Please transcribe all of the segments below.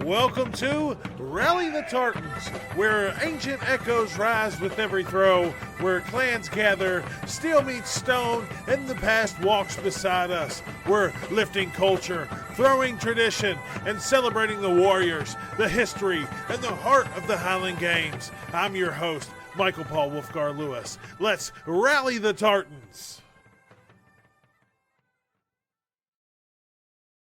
Welcome to Rally the Tartans, where ancient echoes rise with every throw, where clans gather, steel meets stone, and the past walks beside us. We're lifting culture, throwing tradition, and celebrating the warriors, the history, and the heart of the Highland Games. I'm your host, Michael Paul Wolfgar Lewis. Let's rally the Tartans.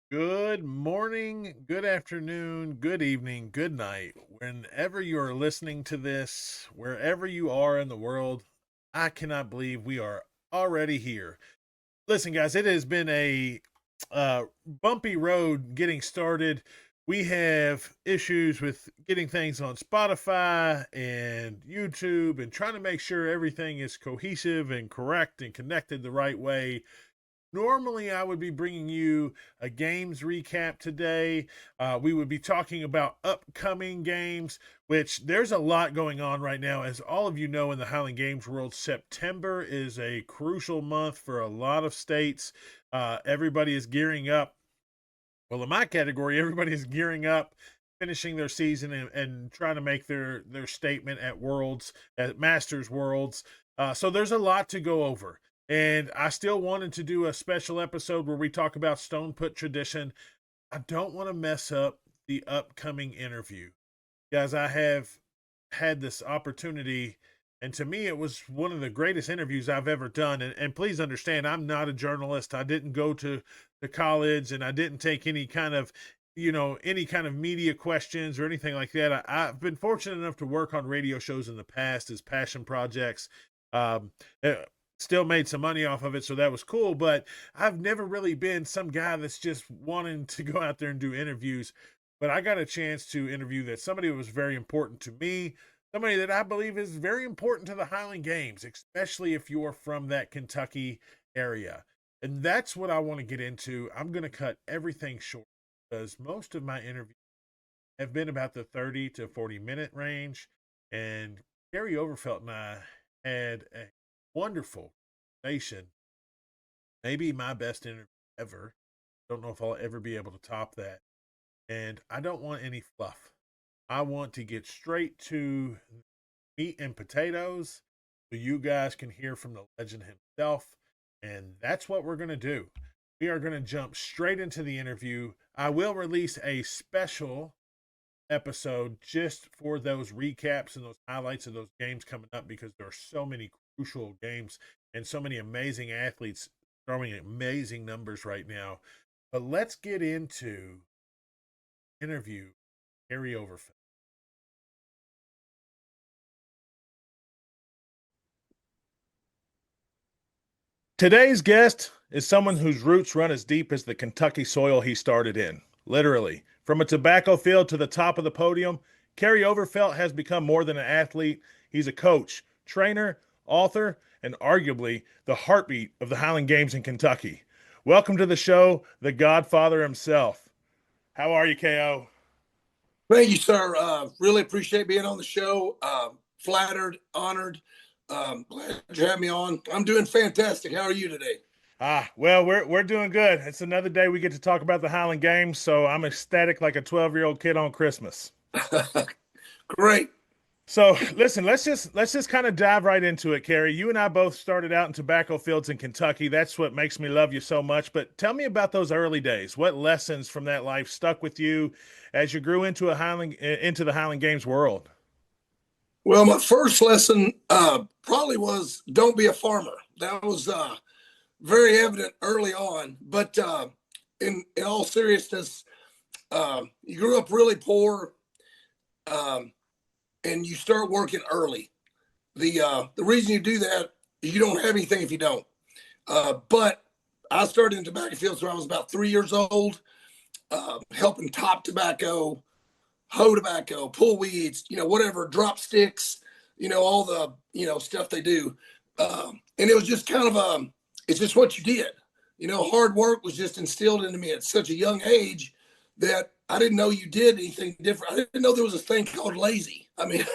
Good morning, good afternoon, good evening, good night. Whenever you are listening to this, wherever you are in the world, I cannot believe we are already here. Listen, guys, it has been a bumpy road getting started. We have issues with getting things on Spotify and YouTube and trying to make sure everything is cohesive and correct and connected the right way. Normally, I would be bringing you a games recap today. We would be talking about upcoming games, which there's a lot going on right now. As all of you know, in the Highland Games world, September is a crucial month for a lot of states. Everybody is gearing up. Well, in my category, everybody is gearing up, finishing their season and trying to make their statement at Worlds, at Masters Worlds. So there's a lot to go over. And I still wanted to do a special episode where we talk about Stone Put tradition. I don't want to mess up the upcoming interview. Guys, I have had this opportunity, and to me, it was one of the greatest interviews I've ever done. And please understand, I'm not a journalist. I didn't go to college, and I didn't take any kind of media questions or anything like that. I've been fortunate enough to work on radio shows in the past as passion projects. Still made some money off of it, so that was cool, but I've never really been some guy that's just wanting to go out there and do interviews. But I got a chance to interview somebody that was very important to me, somebody that I believe is very important to the Highland Games, especially if you're from that Kentucky area. And that's what I want to get into. I'm going to cut everything short because most of my interviews have been about the 30 to 40-minute range, and Kerry Overfelt and I had a wonderful conversation, maybe my best interview ever. Don't know if I'll ever be able to top that. And I don't want any fluff. I want to get straight to meat and potatoes so you guys can hear from the legend himself. And that's what we're going to do. We are going to jump straight into the interview. I will release a special episode just for those recaps and those highlights of those games coming up, because there are so many crucial games and so many amazing athletes throwing amazing numbers right now. But let's get into interview Kerry Overfelt. Today's guest is someone whose roots run as deep as the Kentucky soil he started in, literally. From a tobacco field to the top of the podium, Kerry Overfelt has become more than an athlete. He's a coach, trainer, author, and arguably the heartbeat of the Highland Games in Kentucky. Welcome to the show, the Godfather himself. How are you, KO? Thank you, sir. Really appreciate being on the show. Flattered, honored. Glad you had me on. I'm doing fantastic. How are you today? Well, we're doing good. It's another day we get to talk about the Highland Games, so I'm ecstatic like a 12-year-old kid on Christmas. Great. So listen, let's just kind of dive right into it, Kerry. You and I both started out in tobacco fields in Kentucky. That's what makes me love you so much. But tell me about those early days. What lessons from that life stuck with you as you grew into the Highland Games world? Well, my first lesson probably was don't be a farmer. That was very evident early on. But in all seriousness, you grew up really poor. And you start working early. The reason you do that is you don't have anything if you don't. But I started in tobacco fields when I was about 3 years old, helping top tobacco, hoe tobacco, pull weeds, whatever, drop sticks, all the, stuff they do. And it was just kind of it's just what you did. Hard work was just instilled into me at such a young age that I didn't know you did anything different. I didn't know there was a thing called lazy. I mean,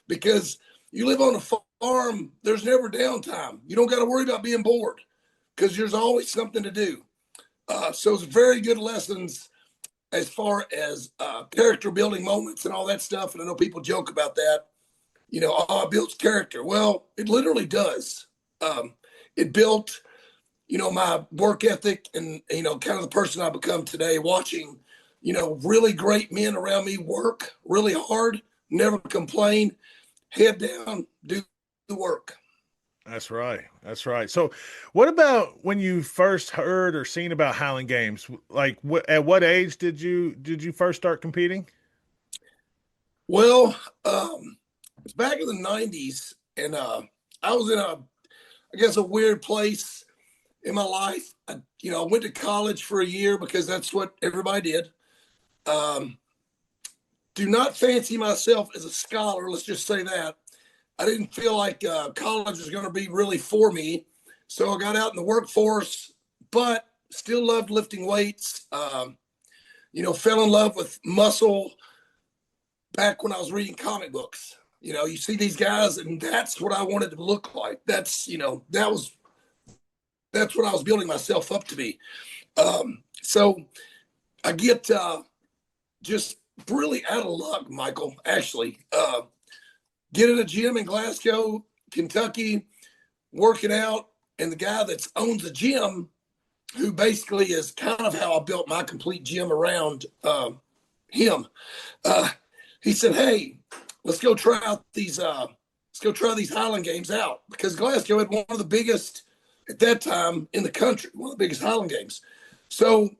because you live on a farm, there's never downtime. You don't got to worry about being bored because there's always something to do. So it's very good lessons as far as character building moments and all that stuff. And I know people joke about that, oh, it builds character. Well, it literally does. It built, my work ethic and, kind of the person I become today, watching, really great men around me work really hard, never complain, head down, do the work. That's right. That's right. So, what about when you first heard or seen about Highland Games? Like, at what age did you first start competing? Well, it's back in the 90s, and I was in I guess, a weird place in my life. I went to college for a year because that's what everybody did. Um, do not fancy myself as a scholar. Let's just say that. I didn't feel like college was going to be really for me. So I got out in the workforce, but still loved lifting weights. Fell in love with muscle back when I was reading comic books. You see these guys, and that's what I wanted to look like. That's what I was building myself up to be. So I get just really out of luck, Michael, actually. Get in a gym in Glasgow, Kentucky, working out, and the guy that owns the gym, who basically is kind of how I built my complete gym around him. He said, "Hey, let's go try out these. Let's go try these Highland Games out," because Glasgow had one of the biggest at that time in the country, one of the biggest Highland Games. So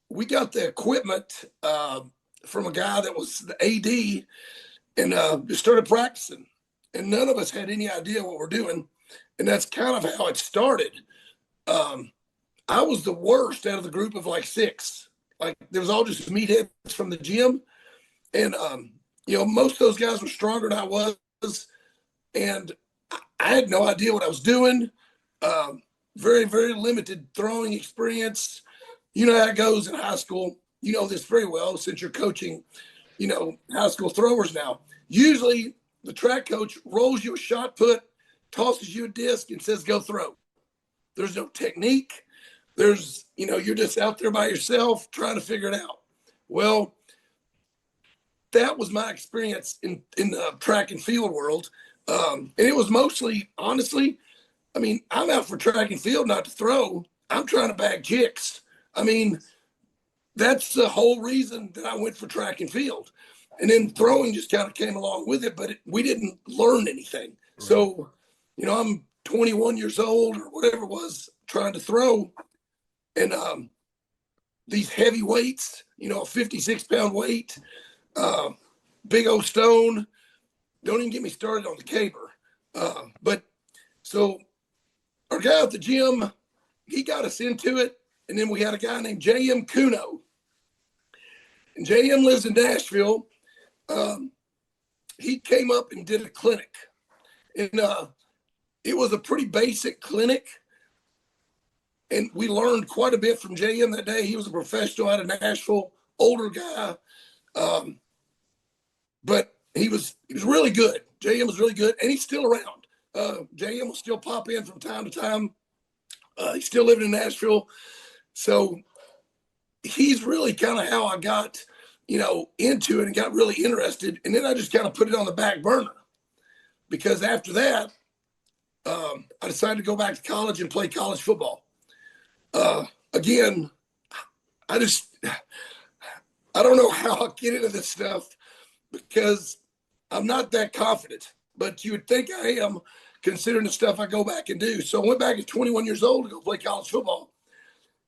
we got the equipment from a guy that was the AD, and just started practicing. And none of us had any idea what we're doing, and that's kind of how it started. I was the worst out of the group of like six. Like, there was all just meatheads from the gym, and most of those guys were stronger than I was, and I had no idea what I was doing. Very, very limited throwing experience. You know how it goes in high school. You know this very well since you're coaching, high school throwers now. Usually the track coach rolls you a shot put, tosses you a disc, and says, "Go throw." There's no technique. You're just out there by yourself trying to figure it out. Well, that was my experience in the track and field world. And it was mostly, honestly, I'm out for track and field, not to throw. I'm trying to bag chicks. That's the whole reason that I went for track and field. And then throwing just kind of came along with it, but we didn't learn anything. Right. So, I'm 21 years old or whatever it was, trying to throw. And these heavy weights, a 56-pound weight, big old stone. Don't even get me started on the caber. But so our guy at the gym, he got us into it. And then we had a guy named J.M. Kuno. And J.M. lives in Nashville. He came up and did a clinic. And it was a pretty basic clinic. And we learned quite a bit from J.M. that day. He was a professional out of Nashville, older guy. But he was really good. J.M. was really good, and he's still around. J.M. will still pop in from time to time. He's still living in Nashville. So he's really kind of how I got, into it and got really interested. And then I just kind of put it on the back burner, because after that, I decided to go back to college and play college football. Again, I don't know how I'll get into this stuff because I'm not that confident, but you would think I am, considering the stuff I go back and do. So I went back at 21 years old to go play college football.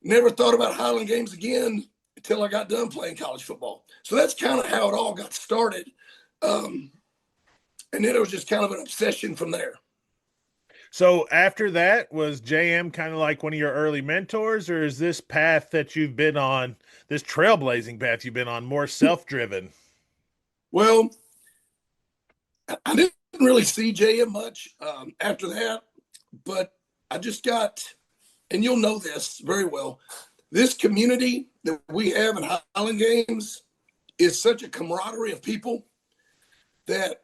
Never thought about Highland Games again until I got done playing college football. So that's kind of how it all got started. And then it was just kind of an obsession from there. So after that, was JM kind of like one of your early mentors, or is this path that you've been on, this trailblazing path you've been on, more self-driven? Well, I didn't really see JM much after that, but I just got, and you'll know this very well, this community that we have in Highland Games is such a camaraderie of people that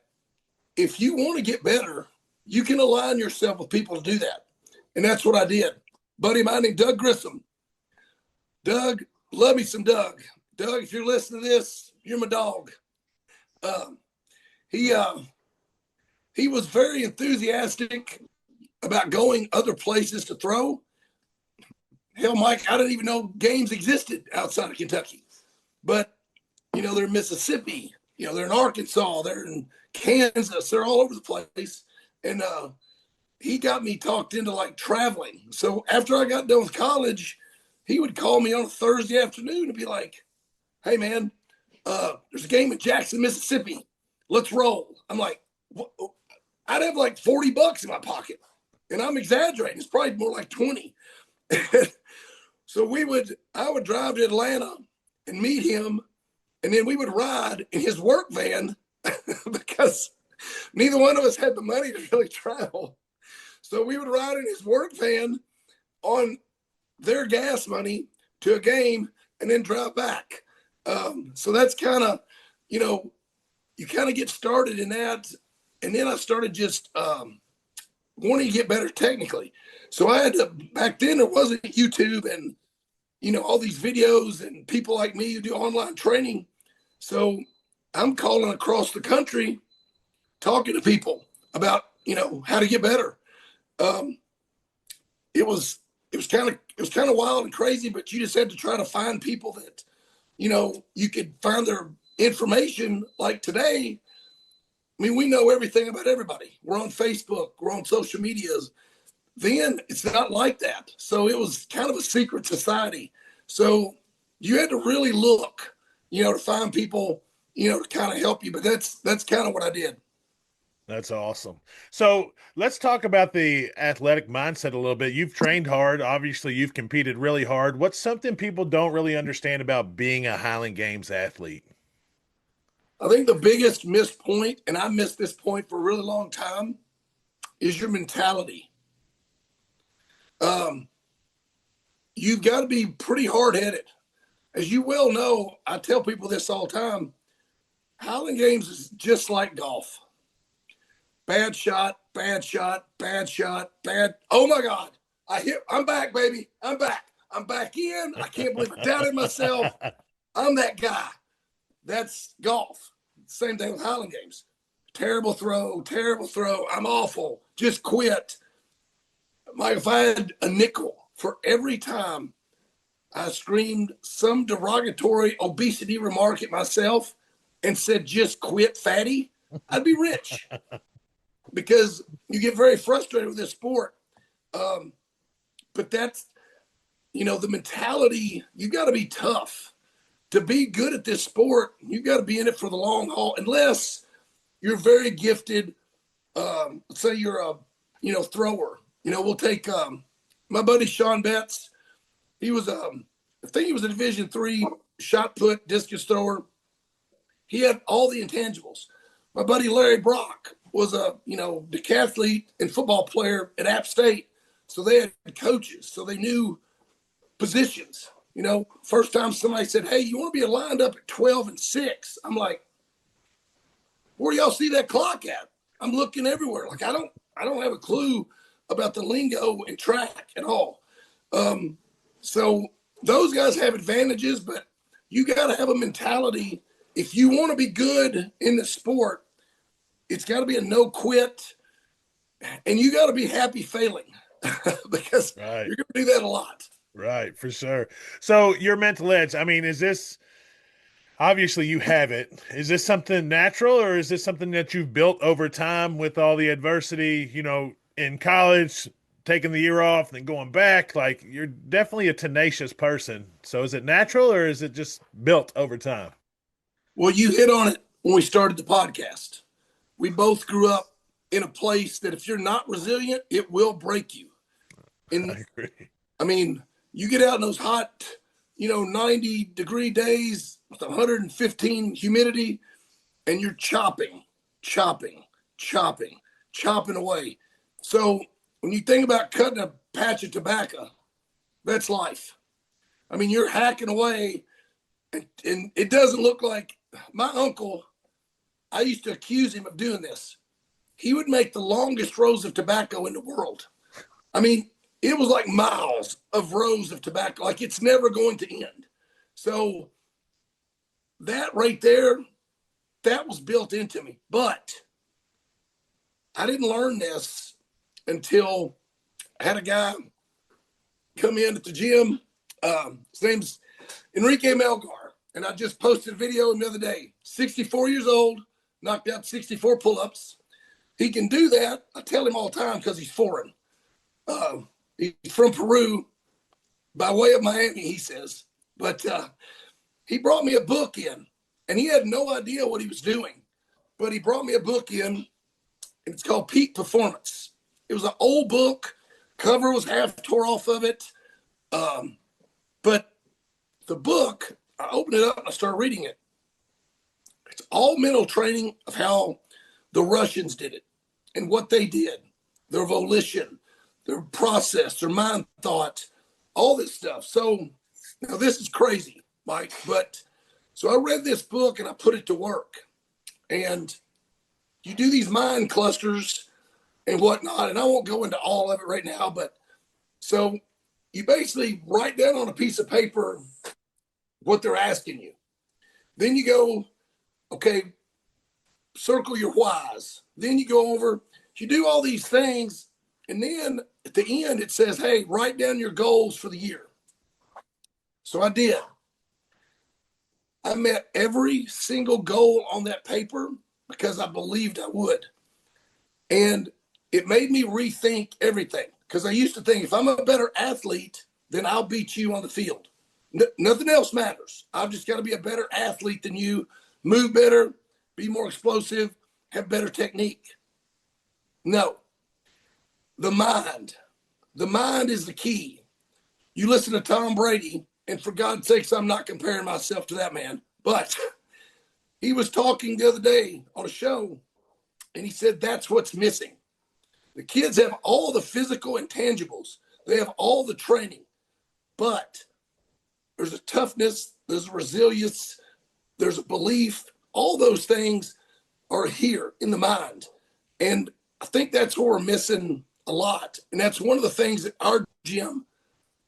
if you want to get better, you can align yourself with people to do that. And that's what I did. Buddy of mine named Doug Grissom. Doug, love me some Doug. Doug, if you're listening to this, you're my dog. Um, he was very enthusiastic about going other places to throw. Hell, Mike, I didn't even know games existed outside of Kentucky. But, they're in Mississippi, they're in Arkansas, they're in Kansas, they're all over the place. And he got me talked into like traveling. So after I got done with college, he would call me on a Thursday afternoon and be like, hey, man, there's a game in Jackson, Mississippi. Let's roll. I'm like, what? I'd have like $40 in my pocket. And I'm exaggerating. It's probably more like 20. So I would drive to Atlanta and meet him. And then we would ride in his work van because neither one of us had the money to really travel. So we would ride in his work van on their gas money to a game and then drive back. So that's kind of, you kind of get started in that. And then I started just wanting to get better technically. So I had to, back then there wasn't YouTube and, all these videos and people like me who do online training. So I'm calling across the country, talking to people about, how to get better. It was kind of wild and crazy, but you just had to try to find people that, you could find their information. Like today, I mean, we know everything about everybody. We're on Facebook, we're on social medias. Then it's not like that. So it was kind of a secret society. So you had to really look, to find people, to kind of help you. But that's kind of what I did. That's awesome. So let's talk about the athletic mindset a little bit. You've trained hard. Obviously, you've competed really hard. What's something people don't really understand about being a Highland Games athlete? I think the biggest missed point, and I missed this point for a really long time, is your mentality. You've got to be pretty hard-headed. As you well know, I tell people this all the time, Highland Games is just like golf. Bad shot, bad shot, bad shot, bad. Oh my God. I'm back, baby. I'm back. I'm back in. I can't believe I doubted myself. I'm that guy. That's golf. Same thing with Highland Games. Terrible throw, terrible throw. I'm awful. Just quit. Mike, if I had a nickel for every time I screamed some derogatory obesity remark at myself and said, just quit, fatty, I'd be rich. Because you get very frustrated with this sport. But that's, the mentality, you got to be tough. To be good at this sport, you got to be in it for the long haul, unless you're very gifted. Let's say you're a, thrower. We'll take my buddy Sean Betts. He was, I think he was a Division III shot put discus thrower. He had all the intangibles. My buddy Larry Brock was a, decathlete and football player at App State. So they had coaches, so they knew positions. First time somebody said, hey, you want to be lined up at 12 and 6? I'm like, where do y'all see that clock at? I'm looking everywhere. Like, I don't have a clue about the lingo and track at all. So those guys have advantages, but you got to have a mentality. If you want to be good in the sport, it's got to be a no quit, and you got to be happy failing because Right. you're going to do that a lot. Right, for sure. So your mental edge, I mean, is this obviously you have it. Is this something natural, or is this something that you've built over time with all the adversity, in college, taking the year off and then going back? Like, you're definitely a tenacious person. So is it natural, or is it just built over time? Well, you hit on it when we started the podcast. We both grew up in a place that if you're not resilient, it will break you. And I agree. I mean, you get out in those hot, 90-degree days with 115 humidity, and you're chopping away. So when you think about cutting a patch of tobacco, that's life. I mean, you're hacking away, and it doesn't look like my uncle. I used to accuse him of doing this. He would make the longest rows of tobacco in the world. I mean, it was like miles of rows of tobacco. Like, it's never going to end. So that right there, that was built into me. But I didn't learn this until I had a guy come in at the gym. His name's Enrique Melgar, and I just posted a video the other day. 64 years old, knocked out 64 pull-ups. He can do that. I tell him all the time because he's foreign. He's from Peru, by way of Miami, he says. But he brought me a book in, and he had no idea what he was doing. But he brought me a book in, and it's called Peak Performance. It was an old book. Cover was half tore off of it. But the book, I opened it up and I started reading it. It's all mental training of how the Russians did it and what they did, their volition, their process, their mind thought, all this stuff. So now this is crazy, Mike, but so I read this book and I put it to work. And you do these mind clusters and whatnot, and I won't go into all of it right now, but so you basically write down on a piece of paper what they're asking you. Then you go, okay, circle your whys. Then you go over, you do all these things, and then at the end it says, hey, write down your goals for the year. So I did. I met every single goal on that paper because I believed I would. And it made me rethink everything because I used to think if I'm a better athlete, then I'll beat you on the field. Nothing else matters. I've just got to be a better athlete than you, move better, be more explosive, have better technique. No. The mind. The mind is the key. You listen to Tom Brady, and for God's sakes, I'm not comparing myself to that man, but he was talking the other day on a show, and he said that's what's missing. The kids have all the physical intangibles. They have all the training, but there's a toughness, there's a resilience, there's a belief. All those things are here in the mind. And I think that's what we're missing a lot. And that's one of the things at our gym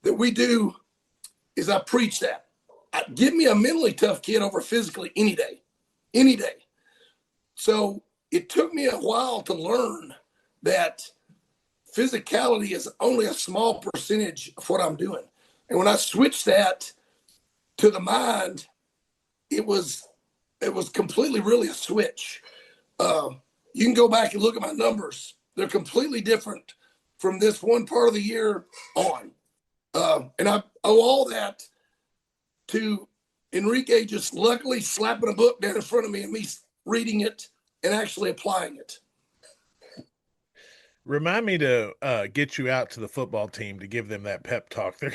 that we do is I preach that. Give me a mentally tough kid over physically any day, any day. So it took me a while to learn that physicality is only a small percentage of what I'm doing. And when I switched that to the mind, it was completely really a switch. You can go back and look at my numbers. They're completely different from this one part of the year on. And I owe all that to Enrique just luckily slapping a book down in front of me and me reading it and actually applying it. Remind me to get you out to the football team to give them that pep talk. They're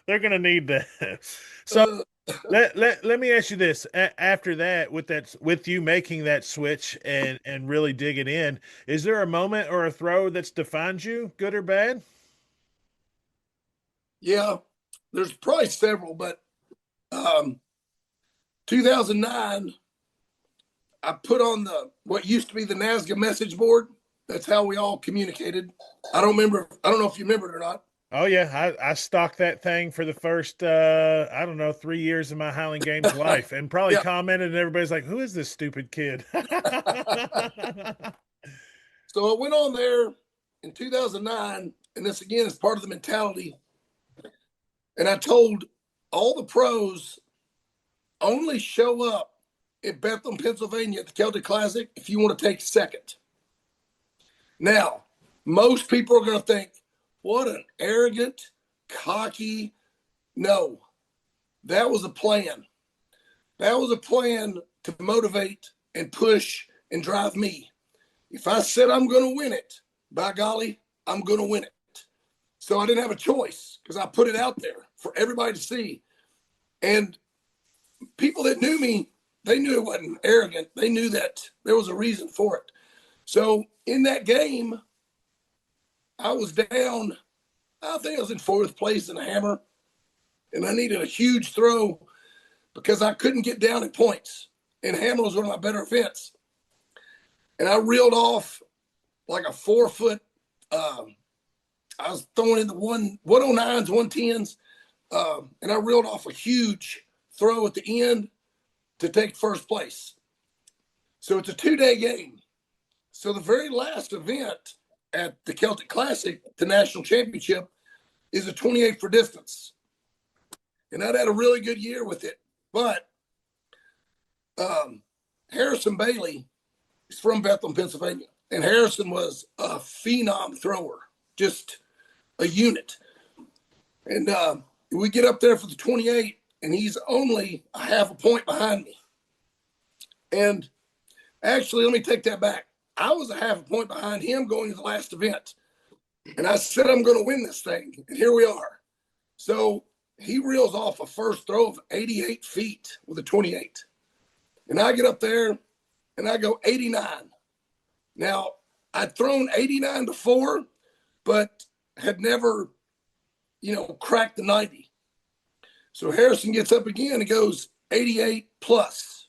going to need that. So let me ask you this: after that, with you making that switch and really digging in, is there a moment or a throw that's defined you, good or bad? Yeah, there's probably several, but 2009. I put on what used to be the NASGA message board. That's how we all communicated. I don't know if you remember it or not. Oh yeah, I stalked that thing for the first I don't know 3 years of my Highland Games life, and probably Yeah. commented, and everybody's like, "Who is this stupid kid?" So I went on there in 2009, and this again is part of the mentality. And I told all the pros only show up at Bethlehem, Pennsylvania at the Celtic Classic if you want to take second. Now, most people are going to think, what an arrogant, cocky. No, that was a plan. That was a plan to motivate and push and drive me. If I said I'm going to win it, by golly, I'm going to win it. So I didn't have a choice because I put it out there for everybody to see. And people that knew me, they knew it wasn't arrogant. They knew that there was a reason for it. So in that game, I was down, I think I was in fourth place in a hammer, and I needed a huge throw because I couldn't get down in points. And hammer was one of my better events. And I reeled off like a 4-foot, I was throwing in the 109s, 110s, and I reeled off a huge throw at the end to take first place. So it's a 2-day game. So the very last event at the Celtic Classic, the national championship, is a 28 for distance. And I'd had a really good year with it. But Harrison Bailey is from Bethlehem, Pennsylvania. And Harrison was a phenom thrower, just a unit. And we get up there for the 28, and he's only a half a point behind me. And actually, let me take that back. I was a half a point behind him going to the last event. And I said, I'm going to win this thing. And here we are. So he reels off a first throw of 88 feet with a 28. And I get up there and I go 89. Now, I'd thrown 89 before, but had never, cracked the 90. So Harrison gets up again and goes 88 plus.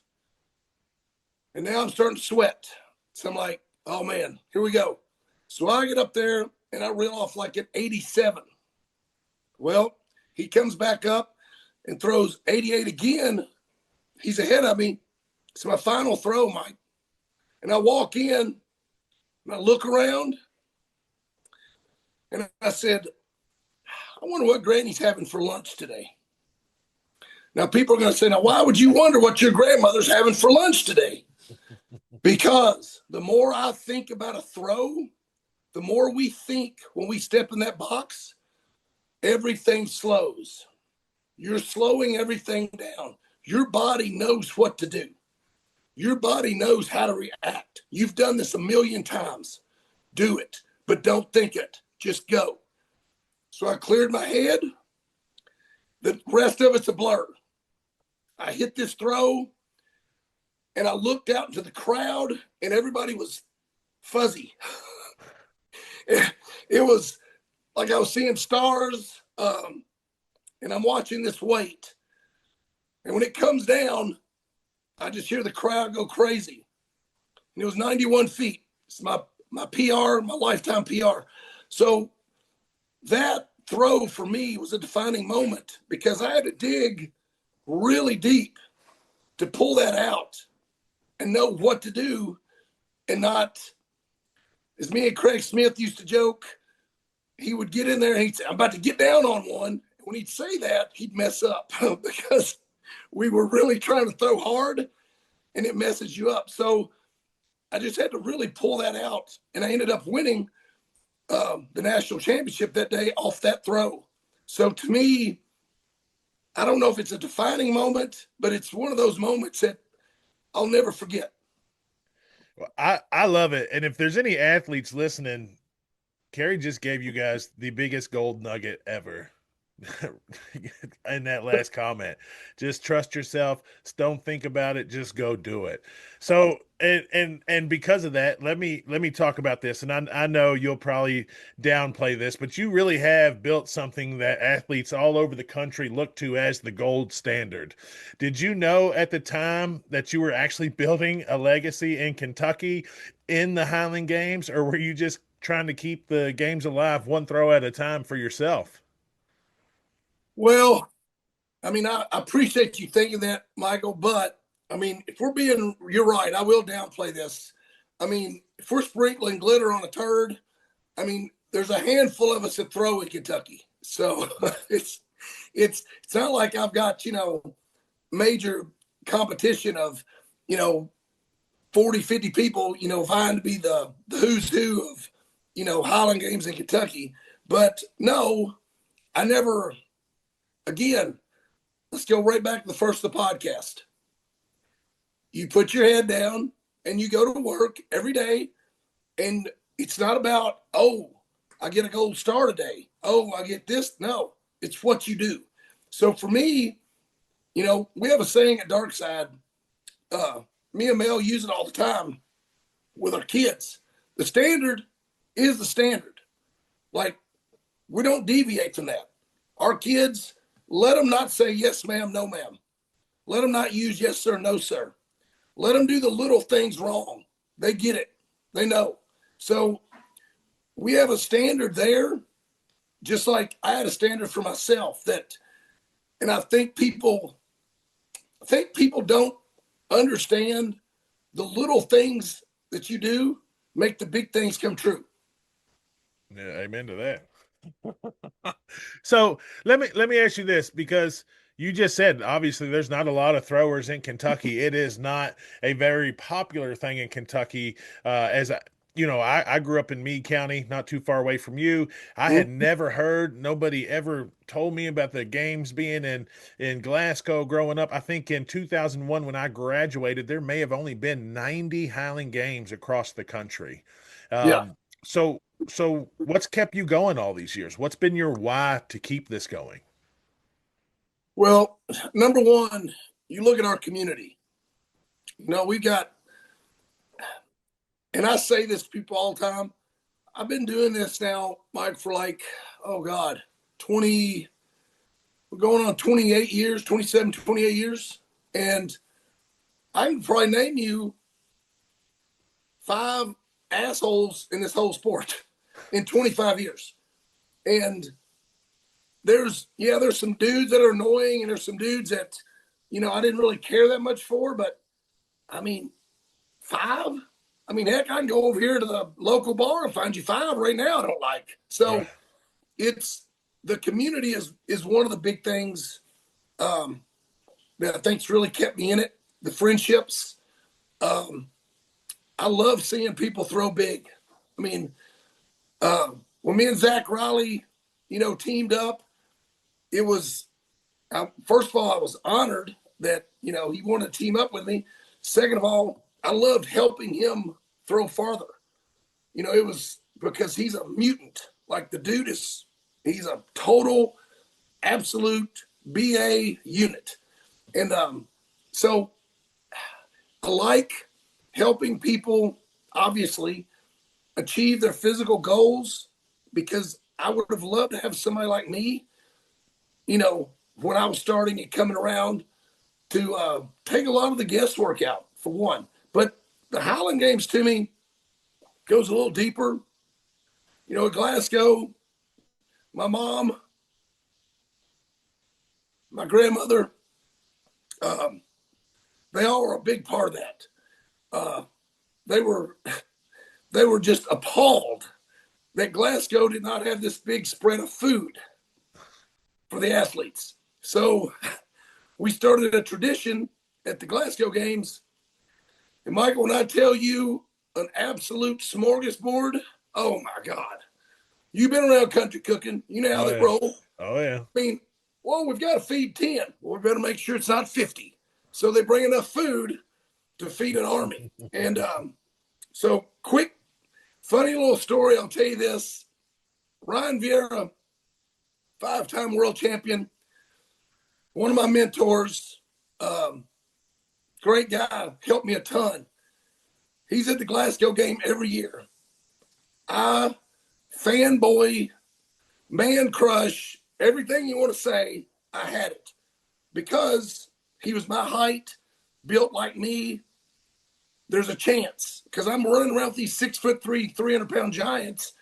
And now I'm starting to sweat. So I'm like, oh man, here we go. So I get up there and I reel off like at 87. Well, he comes back up and throws 88 again. He's ahead of me. It's my final throw, Mike. And I walk in and I look around and I said, I wonder what Granny's having for lunch today. Now, people are going to say, now, why would you wonder what your grandmother's having for lunch today? Because the more I think about a throw, the more we think when we step in that box, everything slows. You're slowing everything down. Your body knows what to do. Your body knows how to react. You've done this a million times. Do it, but don't think it. Just go. So I cleared my head. The rest of it's a blur. I hit this throw, and I looked out into the crowd, and everybody was fuzzy. It was like I was seeing stars, and I'm watching this weight. And when it comes down, I just hear the crowd go crazy. And it was 91 feet. It's my PR, my lifetime PR. So that throw for me was a defining moment because I had to dig really deep to pull that out and know what to do and not, as me and Craig Smith used to joke, he would get in there and he'd say, I'm about to get down on one. When he'd say that, he'd mess up because we were really trying to throw hard and it messes you up. So I just had to really pull that out. And I ended up winning the national championship that day off that throw. So to me, I don't know if it's a defining moment, but it's one of those moments that I'll never forget. Well, I love it. And if there's any athletes listening, Kerry just gave you guys the biggest gold nugget ever in that last comment. Just trust yourself. Don't think about it. Just go do it. So, and because of that, let me talk about this. And I know you'll probably downplay this, but you really have built something that athletes all over the country look to as the gold standard. Did you know at the time that you were actually building a legacy in Kentucky in the Highland Games, or were you just trying to keep the games alive one throw at a time for yourself? Well, I mean, I appreciate you thinking that, Michael, but I mean, you're right, I will downplay this. I mean, if we're sprinkling glitter on a turd, I mean, there's a handful of us that throw in Kentucky. So it's not like I've got, major competition of, 40, 50 people, vying to be the who's who of, Highland Games in Kentucky. But no, I never, again, let's go right back to the first of the podcast. You put your head down and you go to work every day. And it's not about, oh, I get a gold star today. Oh, I get this. No, it's what you do. So for me, we have a saying at Darkside. Me and Mel use it all the time with our kids. The standard is the standard. Like, we don't deviate from that. Our kids, let them not say yes, ma'am, no, ma'am. Let them not use yes, sir, no, sir. Let them do the little things wrong. They get it. They know. So we have a standard there, just like I had a standard for myself and I think people I think people don't understand the little things that you do make the big things come true. Yeah, amen to that. So let me ask you this, because you just said obviously there's not a lot of throwers in Kentucky. It is not a very popular thing in Kentucky. I grew up in Meade County, not too far away from you. I had never heard, nobody ever told me about the games being in Glasgow growing up. I think in 2001 when I graduated, there may have only been 90 Highland Games across the country. Yeah. Um, so what's kept you going all these years? What's been your why to keep this going? Well, number one, you look at our community. We got, and I say this to people all the time. I've been doing this now, Mike, for like, oh God, 20, we're going on 28 years, 27, 28 years. And I can probably name you 5 assholes in this whole sport in 25 years. And there's some dudes that are annoying, and there's some dudes that, I didn't really care that much for, but I mean, 5. I mean, heck, I can go over here to the local bar and find you 5 right now I don't like. Right. So it's the community is one of the big things that I think's really kept me in it. The friendships. I love seeing people throw big. I mean, when me and Zach Riley, teamed up, it was, first of all, I was honored that, he wanted to team up with me. Second of all, I loved helping him throw farther. It was because he's a mutant. Like the dude he's a total, absolute BA unit. And so I like helping people, obviously, achieve their physical goals, because I would have loved to have somebody like me, when I was starting and coming around, to take a lot of the guesswork out, for one. But the Highland Games to me goes a little deeper. At Glasgow, my mom, my grandmother, they all were a big part of that. They were just appalled that Glasgow did not have this big spread of food for the athletes. So we started a tradition at the Glasgow Games. And Michael, when I tell you an absolute smorgasbord, oh my God. You've been around country cooking. You know how Oh they yeah. roll. Oh yeah. I mean, well, we've got to feed 10. Well, we better make sure it's not 50. So they bring enough food to feed an army. And so quick, funny little story. I'll tell you this. Ryan Vieira, 5-time world champion, one of my mentors, great guy, helped me a ton. He's at the Glasgow game every year. I fanboy, man crush, everything you want to say, I had it. Because he was my height, built like me, there's a chance. Because I'm running around with these 6'3", 300-pound giants,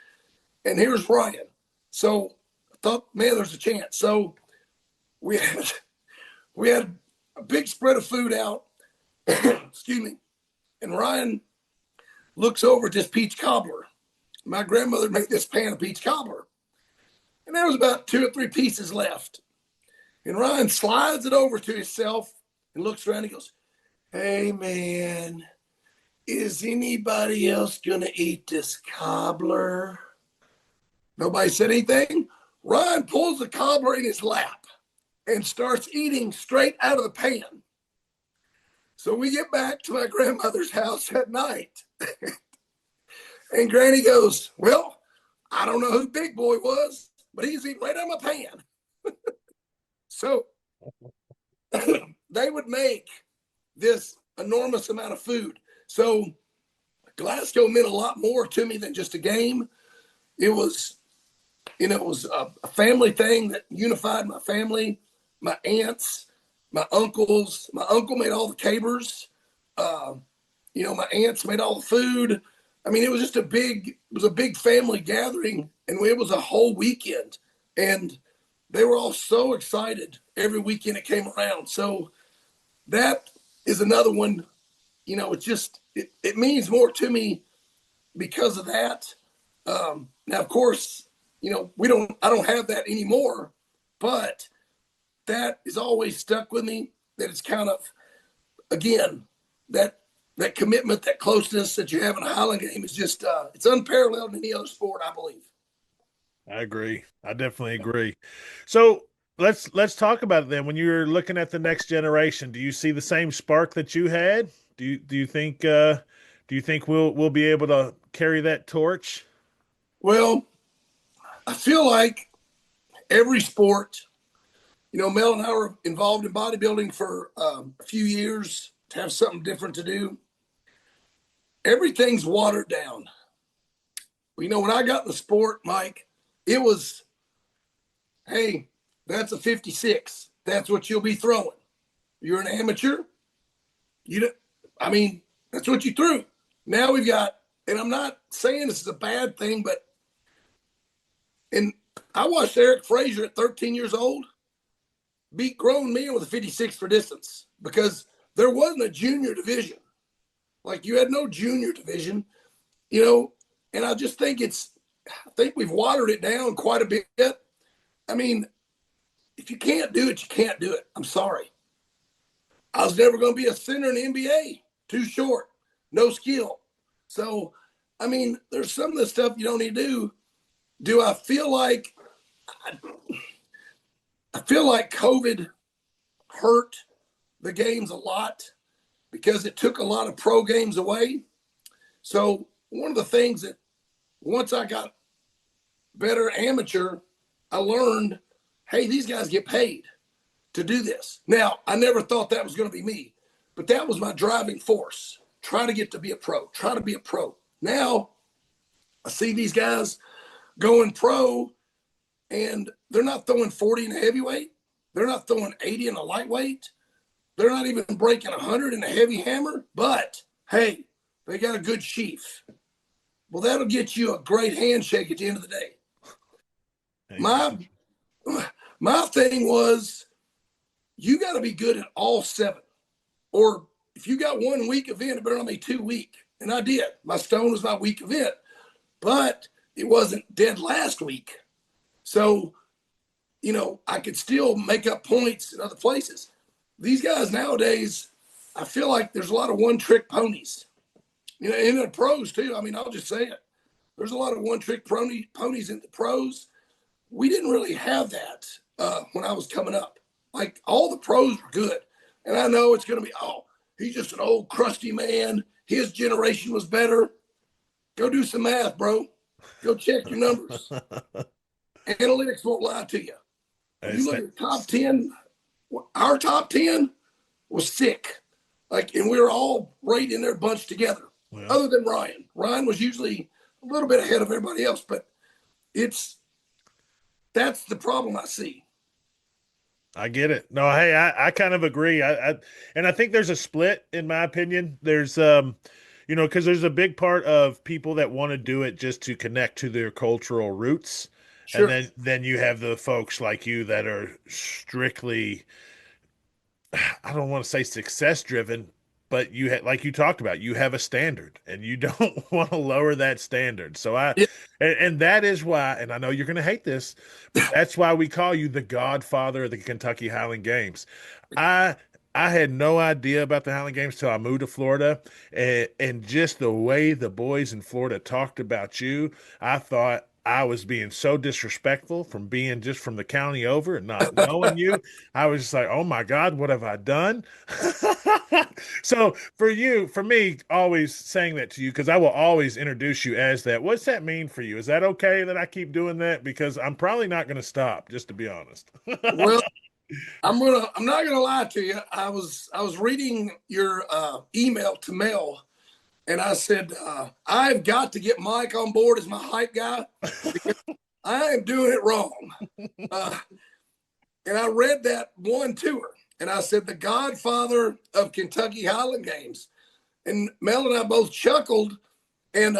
and here's Ryan. So I thought, man, there's a chance. So we had a big spread of food out. Excuse me. And Ryan looks over at this peach cobbler. My grandmother made this pan of peach cobbler. And there was about 2 or 3 pieces left. And Ryan slides it over to himself and looks around and goes, "Hey, man, is anybody else going to eat this cobbler?" Nobody said anything. Ryan pulls the cobbler in his lap and starts eating straight out of the pan. So we get back to my grandmother's house at night. And Granny goes, "Well, I don't know who Big Boy was, but he's eating right out of my pan." So they would make this enormous amount of food. So Glasgow meant a lot more to me than just a game. It was, it was a family thing that unified my family, my aunts, my uncles. My uncle made all the cabers. My aunts made all the food. I mean, it was just a big family gathering, and it was a whole weekend. And they were all so excited every weekend it came around. So that is another one. It's just it means more to me because of that. Now, of course, I don't have that anymore, but that is always stuck with me. That it's kind of, again, that commitment, that closeness that you have in a Highland game is just it's unparalleled in any other sport, I believe. I agree. I definitely agree. So let's talk about it then. When you're looking at the next generation, do you see the same spark that you had? Do you think we'll be able to carry that torch? Well, I feel like every sport, Mel and I were involved in bodybuilding for a few years to have something different to do. Everything's watered down. When I got in the sport, Mike, it was, hey, that's a 56. That's what you'll be throwing. You're an amateur. I mean, that's what you threw. Now we've got, and I'm not saying this is a bad thing, and I watched Eric Frazier at 13 years old beat grown men with a 56 for distance because there wasn't a junior division. Like, you had no junior division, and I just think I think we've watered it down quite a bit. I mean, if you can't do it, you can't do it. I'm sorry. I was never going to be a center in the NBA. Too short, no skill. So, I mean, there's some of the stuff you don't need to do. Do I feel like COVID hurt the games a lot because it took a lot of pro games away? So one of the things that once I got better amateur, I learned, hey, these guys get paid to do this. Now, I never thought that was going to be me, but that was my driving force. Try to get to be a pro. Try to be a pro. Now, I see these guys going pro, and they're not throwing 40 in a heavyweight. They're not throwing 80 in a lightweight. They're not even breaking 100 in a heavy hammer. But, hey, they got a good sheath. Well, that'll get you a great handshake at the end of the day. My thing was, you got to be good at all 7. Or if you got one weak event, it better not be 2 weak. And I did. My stone was my weak event, but it wasn't dead last week. So, I could still make up points in other places. These guys nowadays, I feel like there's a lot of one-trick ponies. In the pros too. I mean, I'll just say it. There's a lot of one-trick ponies in the pros. We didn't really have that when I was coming up. Like, all the pros were good. And I know it's going to be, he's just an old crusty man. His generation was better. Go do some math, bro. Go check your numbers. Analytics won't lie to you. When you look at the top 10, our top 10 was sick. Like, and we were all right in there bunched together. Well, other than Ryan. Ryan was usually a little bit ahead of everybody else, but that's the problem I see. I get it. No, hey, I kind of agree. And I think there's a split, in my opinion. There's because there's a big part of people that want to do it just to connect to their cultural roots. Sure. And then you have the folks like you that are strictly, I don't want to say success driven, but like you talked about, you have a standard and you don't want to lower that standard. So Yeah. and that is why, and I know you're going to hate this, but that's why we call you the godfather of the Kentucky Highland Games. I had no idea about the Highland Games till I moved to Florida, and just the way the boys in Florida talked about you, I thought I was being so disrespectful from being just from the county over and not knowing you. I was just like, oh my God, what have I done? So for me, always saying that to you, because I will always introduce you as that. What's that mean for you? Is that okay that I keep doing that? Because I'm probably not going to stop, just to be honest. Well, I'm not gonna lie to you. I was reading your email to Mel, and I said I've got to get Mike on board as my hype guy because I am doing it wrong. And I read that one to her, and I said the Godfather of Kentucky Highland Games, and Mel and I both chuckled, and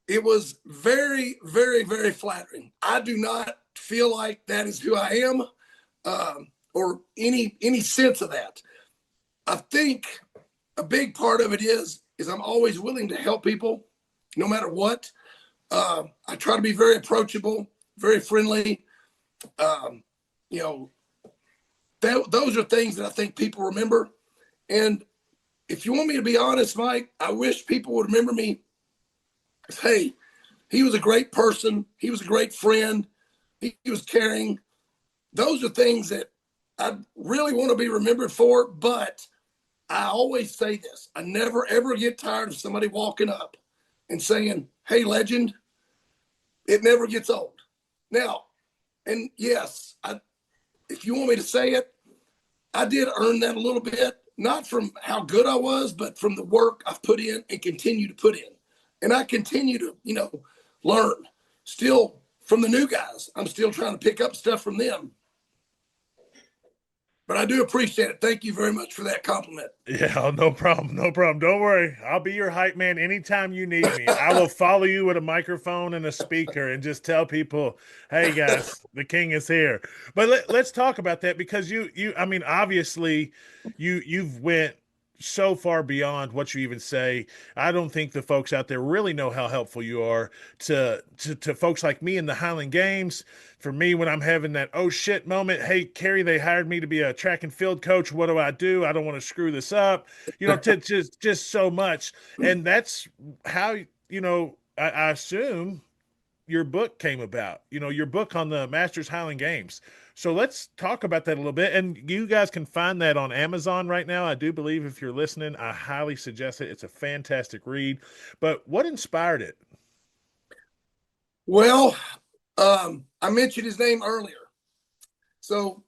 it was very, very, very flattering. I do not feel like that is who I am. Or any sense of that. I think a big part of it is I'm always willing to help people no matter what. I try to be very approachable, very friendly. You know, those are things that I think people remember. And if you want me to be honest, Mike, I wish people would remember me as, hey, he was a great person. He was a great friend. He was caring. Those are things that I really want to be remembered for. But I always say this. I never, ever get tired of somebody walking up and saying, hey, legend. It never gets old. Now, and yes, if you want me to say it, I did earn that a little bit, not from how good I was, but from the work I've put in and continue to put in. And I continue to, learn. Still, from the new guys, I'm still trying to pick up stuff from them. But I do appreciate it. Thank you very much for that compliment. Yeah, no problem. No problem. Don't worry. I'll be your hype man anytime you need me. I will follow you with a microphone and a speaker and just tell people, hey guys, the king is here. But let's talk about that because I mean, obviously you've went so far beyond what you even say. I don't think the folks out there really know how helpful you are to folks like me in the Highland Games. For me, when I'm having that oh shit moment, hey Kerry, they hired me to be a track and field coach. What do? I don't want to screw this up. Just so much, and that's how I assume your book came about. Your book on the Masters Highland Games. So let's talk about that a little bit. And you guys can find that on Amazon right now. I do believe if you're listening, I highly suggest it. It's a fantastic read. But what inspired it? Well, I mentioned his name earlier. So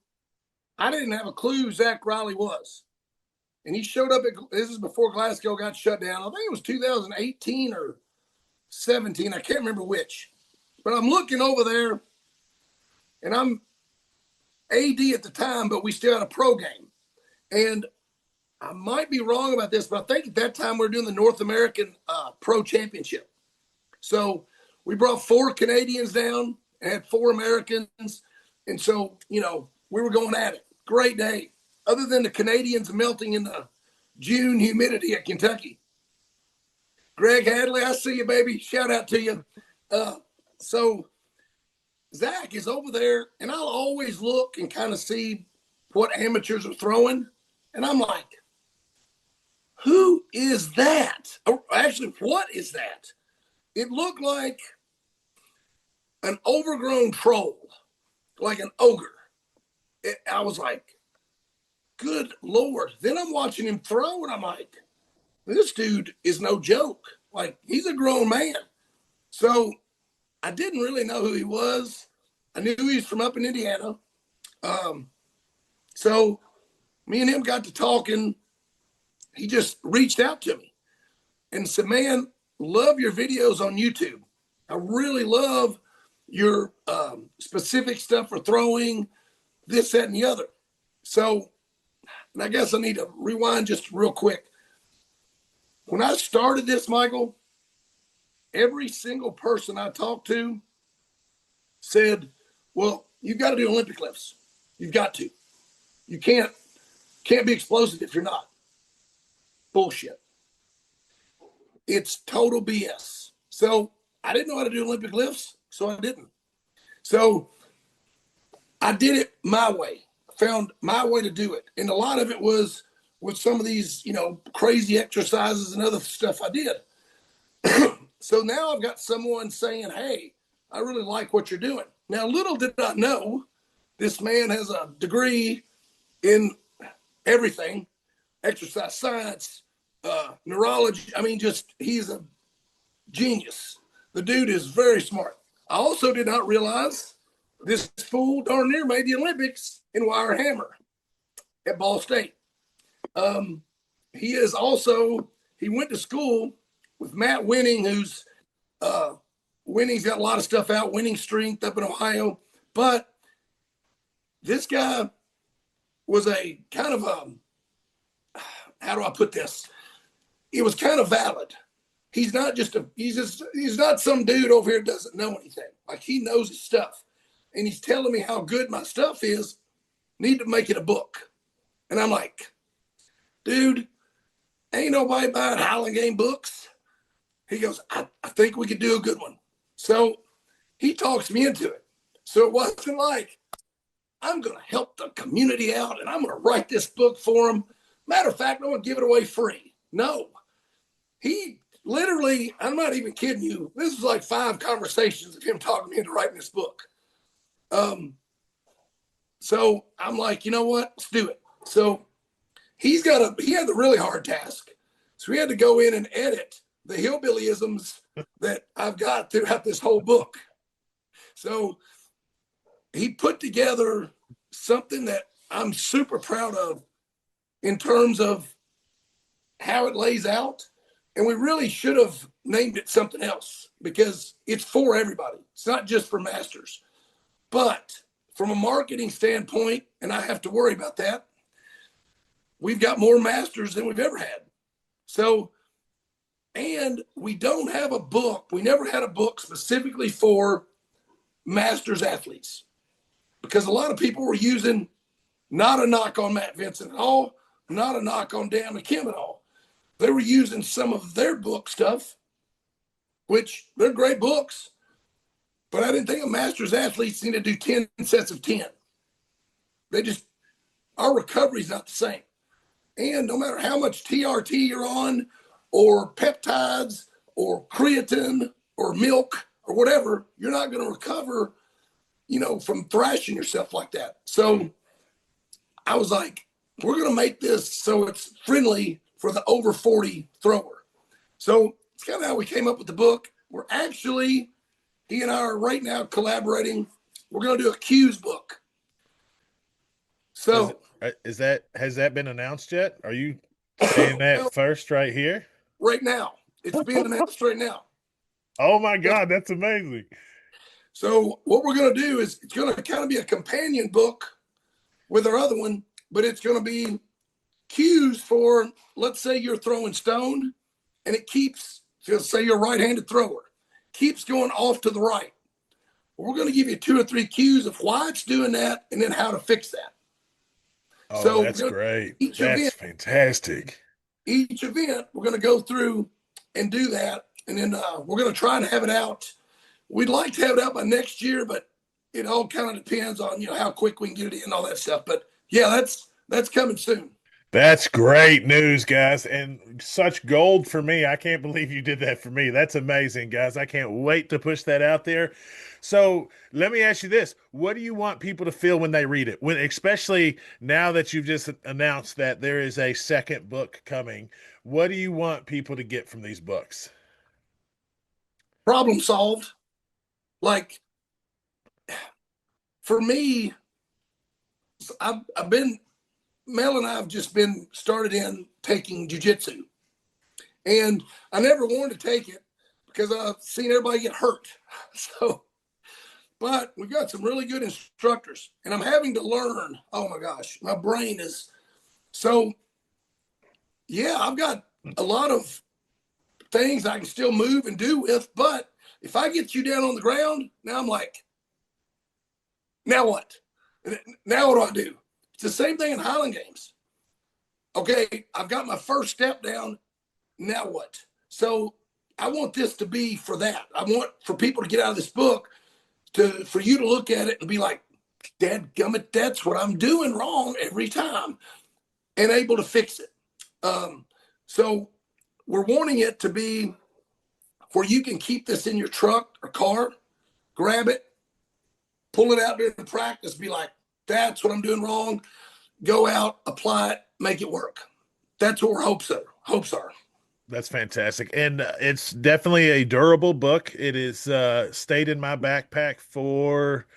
I didn't have a clue who Zach Riley was. And he showed up this is before Glasgow got shut down. I think it was 2018 or 17. I can't remember which. But I'm looking over there, and I'm AD at the time, but we still had a pro game. And I might be wrong about this, but I think at that time we were doing the North American Pro Championship. So we brought 4 Canadians down and had 4 Americans. And so, we were going at it. Great day. Other than the Canadians melting in the June humidity at Kentucky. Greg Hadley, I see you, baby. Shout out to you. So Zach is over there, and I'll always look and kind of see what amateurs are throwing. And I'm like, who is that? Or actually, what is that? It looked like an overgrown troll, like an ogre. I was like, good Lord. Then I'm watching him throw, and I'm like, this dude is no joke. Like, he's a grown man. So I didn't really know who he was. I knew he was from up in Indiana. So me and him got to talking. He just reached out to me and said, man, love your videos on YouTube. I really love your specific stuff for throwing, this, that, and the other. So, and I guess I need to rewind just real quick. When I started this, Michael, every single person I talked to said, well, you've got to do Olympic lifts. You've got to. You can't be explosive if you're not. Bullshit. It's total BS. So I didn't know how to do Olympic lifts, so I didn't. So I did it my way. Found my way to do it. And a lot of it was with some of these, crazy exercises and other stuff I did. So now I've got someone saying, hey, I really like what you're doing. Now, little did I know, this man has a degree in everything, exercise science, neurology. I mean, he's a genius. The dude is very smart. I also did not realize this fool darn near made the Olympics in wire hammer at Ball State. He went to school with Matt Winning, who's Winning's got a lot of stuff out, Winning Strength up in Ohio. But this guy was a kind of how do I put this? It was kind of valid. He's not he's not some dude over here who doesn't know anything. Like, he knows his stuff. And he's telling me how good my stuff is. Need to make it a book. And I'm like, dude, ain't nobody buying Highland Game books. He goes, I think we could do a good one. So he talks me into it. So it wasn't like, I'm going to help the community out and I'm going to write this book for them. Matter of fact, I'm going to give it away free. No, he literally, I'm not even kidding you. This was like 5 conversations of him talking me into writing this book. So I'm like, you know what? Let's do it. So he had the really hard task. So we had to go in and edit the hillbillyisms that I've got throughout this whole book. So he put together something that I'm super proud of in terms of how it lays out. And we really should have named it something else because it's for everybody. It's not just for masters. But from a marketing standpoint, and I have to worry about that, we've got more masters than we've ever had. So, and we don't have a book. We never had a book specifically for masters athletes because a lot of people were using, not a knock on Matt Vincent at all, not a knock on Dan McKim at all. They were using some of their book stuff, which they're great books, but I didn't think a masters athletes need to do 10 sets of 10. Our recovery is not the same. And no matter how much TRT you're on, or peptides, or creatine, or milk, or whatever, you're not going to recover, from thrashing yourself like that. So I was like, we're going to make this so it's friendly for the over 40 thrower. So it's kind of how we came up with the book. He and I are right now collaborating. We're going to do a cues book. So has that been announced yet? Are you saying that first right here? Right now. It's being announced right now. Oh my God, that's amazing. So what we're going to do is it's going to kind of be a companion book with our other one, but it's going to be cues for, let's say you're throwing stone and it keeps, say you're a right-handed thrower, keeps going off to the right. We're going to give you 2 or 3 cues of why it's doing that and then how to fix that. Oh, so that's great. That's fantastic. Each event, we're going to go through and do that. And then we're going to try to have it out. We'd like to have it out by next year, but it all kind of depends on, how quick we can get it in and all that stuff. But yeah, that's coming soon. That's great news, guys, and such gold for me. I can't believe you did that for me. That's amazing, guys. I can't wait to push that out there. So let me ask you this. What do you want people to feel when they read it? Especially now that you've just announced that there is a second book coming, what do you want people to get from these books? Problem solved. Like, for me, Mel and I have just been started in taking jujitsu. And I never wanted to take it because I've seen everybody get hurt. But we've got some really good instructors and I'm having to learn. Oh my gosh, my brain is so, yeah, I've got a lot of things I can still move and do with, but if I get you down on the ground, now I'm like, now what? Now what do I do? It's the same thing in Highland Games. Okay, I've got my first step down. Now what? So I want this to be for that. I want for people to get out of this book for you to look at it and be like, dadgummit, that's what I'm doing wrong every time, and able to fix it. So we're wanting it to be where you can keep this in your truck or car, grab it, pull it out during practice, be like, that's what I'm doing wrong. Go out, apply it, make it work. That's what our hopes are. That's fantastic. And it's definitely a durable book. It is stayed in my backpack for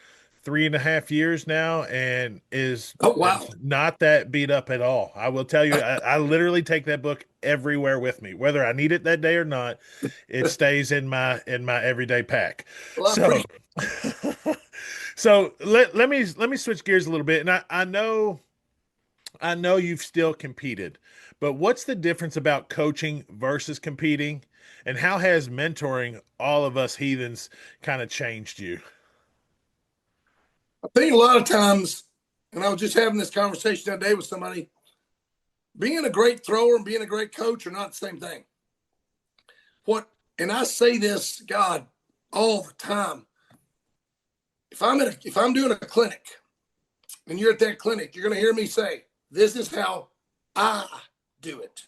3.5 years now and is not that beat up at all. I will tell you, I literally take that book everywhere with me, whether I need it that day or not. It stays in my everyday pack. Well, So let me switch gears a little bit. And I know you've still competed, but what's the difference about coaching versus competing? And how has mentoring all of us heathens kind of changed you? I think a lot of times, and I was just having this conversation the other day with somebody, being a great thrower and being a great coach are not the same thing. And I say this, God, all the time. If I'm doing a clinic and you're at that clinic, you're going to hear me say, this is how I do it.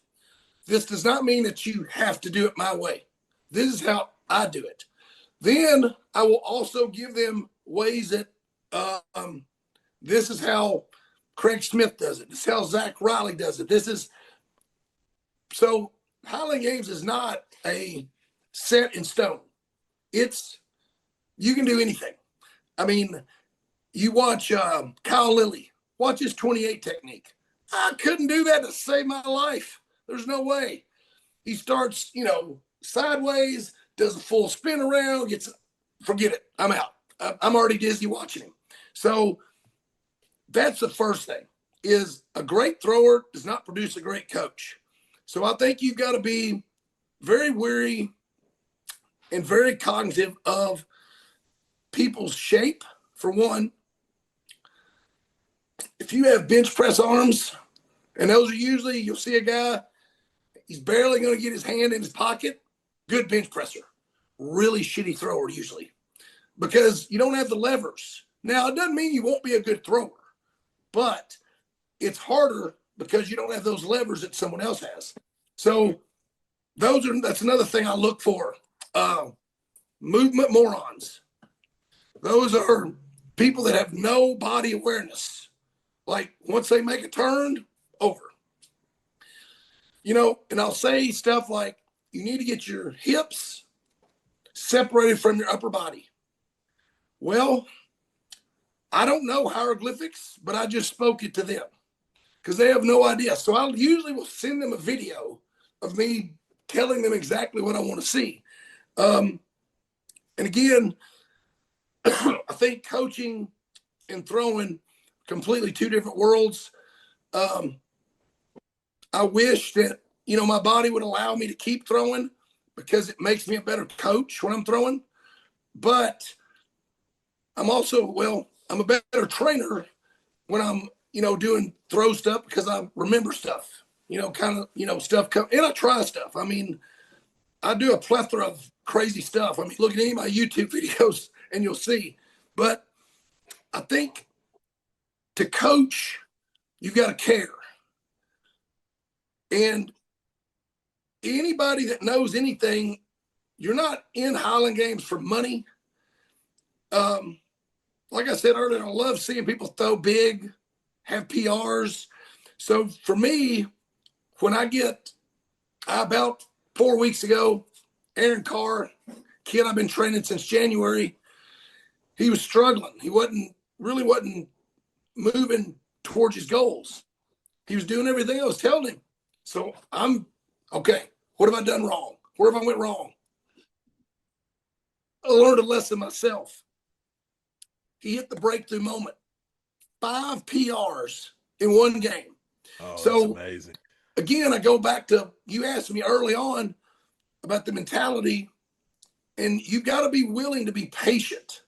This does not mean that you have to do it my way. This is how I do it. Then I will also give them ways that this is how Craig Smith does it. This is how Zach Riley does it. So Highland Games is not a set in stone. You can do anything. I mean, you watch Kyle Lilly, watch his 28 technique. I couldn't do that to save my life. There's no way. He starts, sideways, does a full spin around, forget it. I'm out. I'm already dizzy watching him. So that's the first thing, is a great thrower does not produce a great coach. So I think you've got to be very wary and very cognitive of people's shape, for one. If you have bench press arms, and those are usually, you'll see a guy, he's barely going to get his hand in his pocket, good bench presser. Really shitty thrower usually, because you don't have the levers. Now, it doesn't mean you won't be a good thrower, but it's harder because you don't have those levers that someone else has. So that's another thing I look for. Movement morons. Those are people that have no body awareness. Like once they make a turn, over. And I'll say stuff like, you need to get your hips separated from your upper body. Well, I don't know hieroglyphics, but I just spoke it to them because they have no idea. So I usually will send them a video of me telling them exactly what I want to see. And again, I think coaching and throwing, completely two different worlds. I wish that, my body would allow me to keep throwing because it makes me a better coach when I'm throwing. But I'm a better trainer when I'm, doing throw stuff because I remember stuff, stuff come, and I try stuff. I mean, I do a plethora of crazy stuff. I mean, look at any of my YouTube videos and you'll see. But I think to coach, you've got to care. And anybody that knows anything, you're not in Highland Games for money. Like I said earlier, I love seeing people throw big, have PRs. So for me, when about 4 weeks ago, Aaron Carr, kid I've been training since January, he was struggling. He wasn't moving towards his goals. He was doing everything I was telling him. So I'm, okay, what have I done wrong? Where have I went wrong? I learned a lesson myself. He hit the breakthrough moment. 5 PRs in one game. Oh, so that's amazing. Again, I go back to, you asked me early on about the mentality, and you've got to be willing to be patient.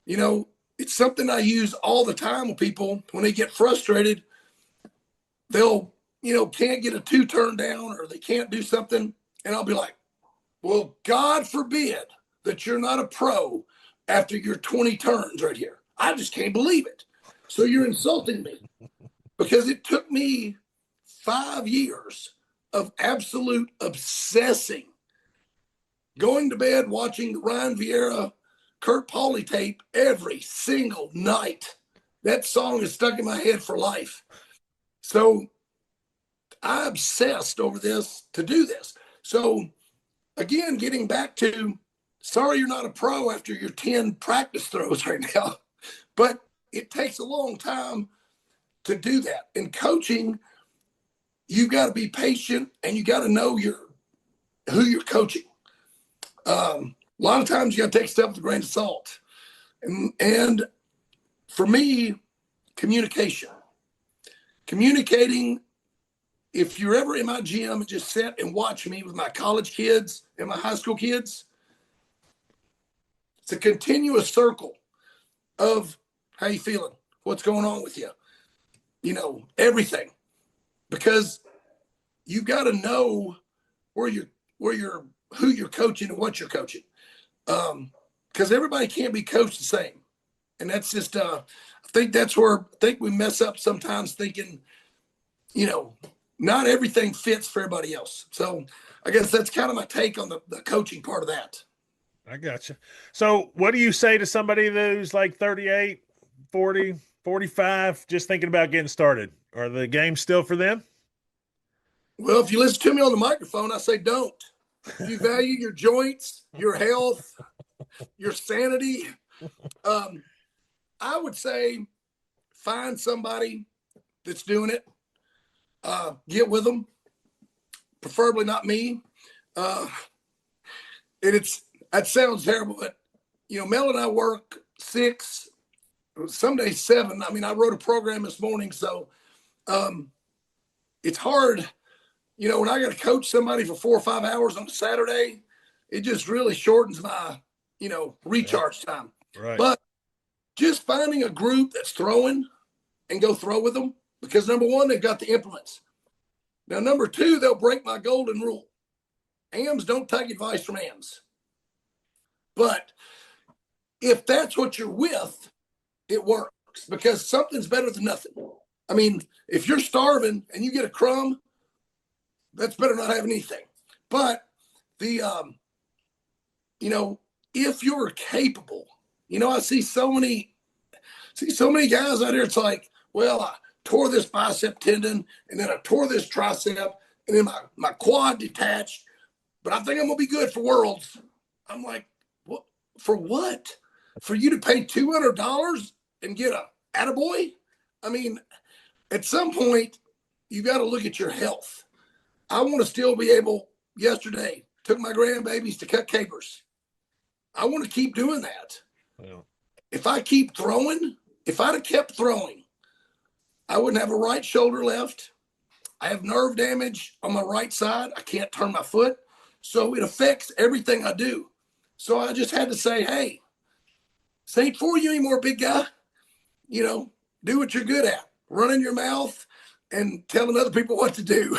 It's something I use all the time with people when they get frustrated. They'll, can't get a 2 turn down or they can't do something. And I'll be like, well, God forbid that you're not a pro after your 20 turns right here. I just can't believe it. So you're insulting me because it took me 5 years of absolute obsessing, going to bed watching the Ryan Vieira, Kurt Pauly tape every single night. That song is stuck in my head for life. So I obsessed over this to do this. So again, getting back to, sorry you're not a pro after your 10 practice throws right now, but it takes a long time to do that. In coaching, you've got to be patient and you got to know who you're coaching. A lot of times you got to take stuff with a grain of salt. And for me, communicating. If you're ever in my gym and just sit and watch me with my college kids and my high school kids, it's a continuous circle of how you feeling, what's going on with you, everything. because you've got to know who you're coaching and what you're coaching. Because everybody can't be coached the same. And that's just, I think that's where I think we mess up sometimes, thinking, not everything fits for everybody else. So I guess that's kind of my take on the coaching part of that. I gotcha. So what do you say to somebody who's like 38, 40, 45, just thinking about getting started? Are the games still for them? Well, if you listen to me on the microphone, I say don't. If you value your joints, your health, your sanity, I would say find somebody that's doing it. Get with them, preferably not me. And that sounds terrible, but Mel and I work 6, some days 7. I mean, I wrote a program this morning, so it's hard. When I got to coach somebody for 4 or 5 hours on a Saturday, it just really shortens my, recharge time. Right. But just finding a group that's throwing and go throw with them, because number one, they've got the implements. Now, number 2, they'll break my golden rule. AMs don't take advice from AMs. But if that's what you're with, it works, because something's better than nothing. I mean, if you're starving and you get a crumb, that's better not having anything. But if you're capable, I see so many guys out here. It's like, well, I tore this bicep tendon, and then I tore this tricep, and then my quad detached, but I think I'm gonna be good for Worlds. I'm like, what? For what? For you to pay $200 and get a attaboy? I mean, at some point, you got to look at your health. I want to still be able. Yesterday, took my grandbabies to cut capers. I want to keep doing that. Well, If I keep throwing, if I'd have kept throwing, I wouldn't have a right shoulder left. I have nerve damage on my right side. I can't turn my foot. So it affects everything I do. So I just had to say, hey, this ain't for you anymore, big guy. Do what you're good at. Running your mouth and telling other people what to do.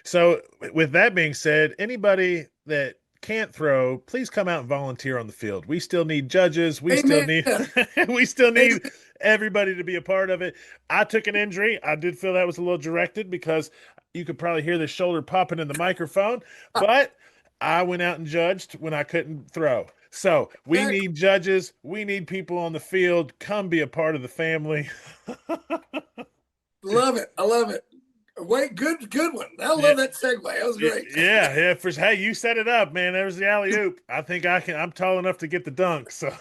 So with that being said, anybody that can't throw, please come out and volunteer on the field. We still need judges. We still Amen. need we still need everybody to be a part of it. I took an injury. I did feel that was a little directed because you could probably hear the shoulder popping in the microphone, but I went out and judged when I couldn't throw. So we need judges. We need people on the field. Come be a part of the family. Love it. I love it. Wait, good one. I love that segue. That was great. Yeah. Hey, you set it up, man. There's the alley oop. I think I'm tall enough to get the dunk. So,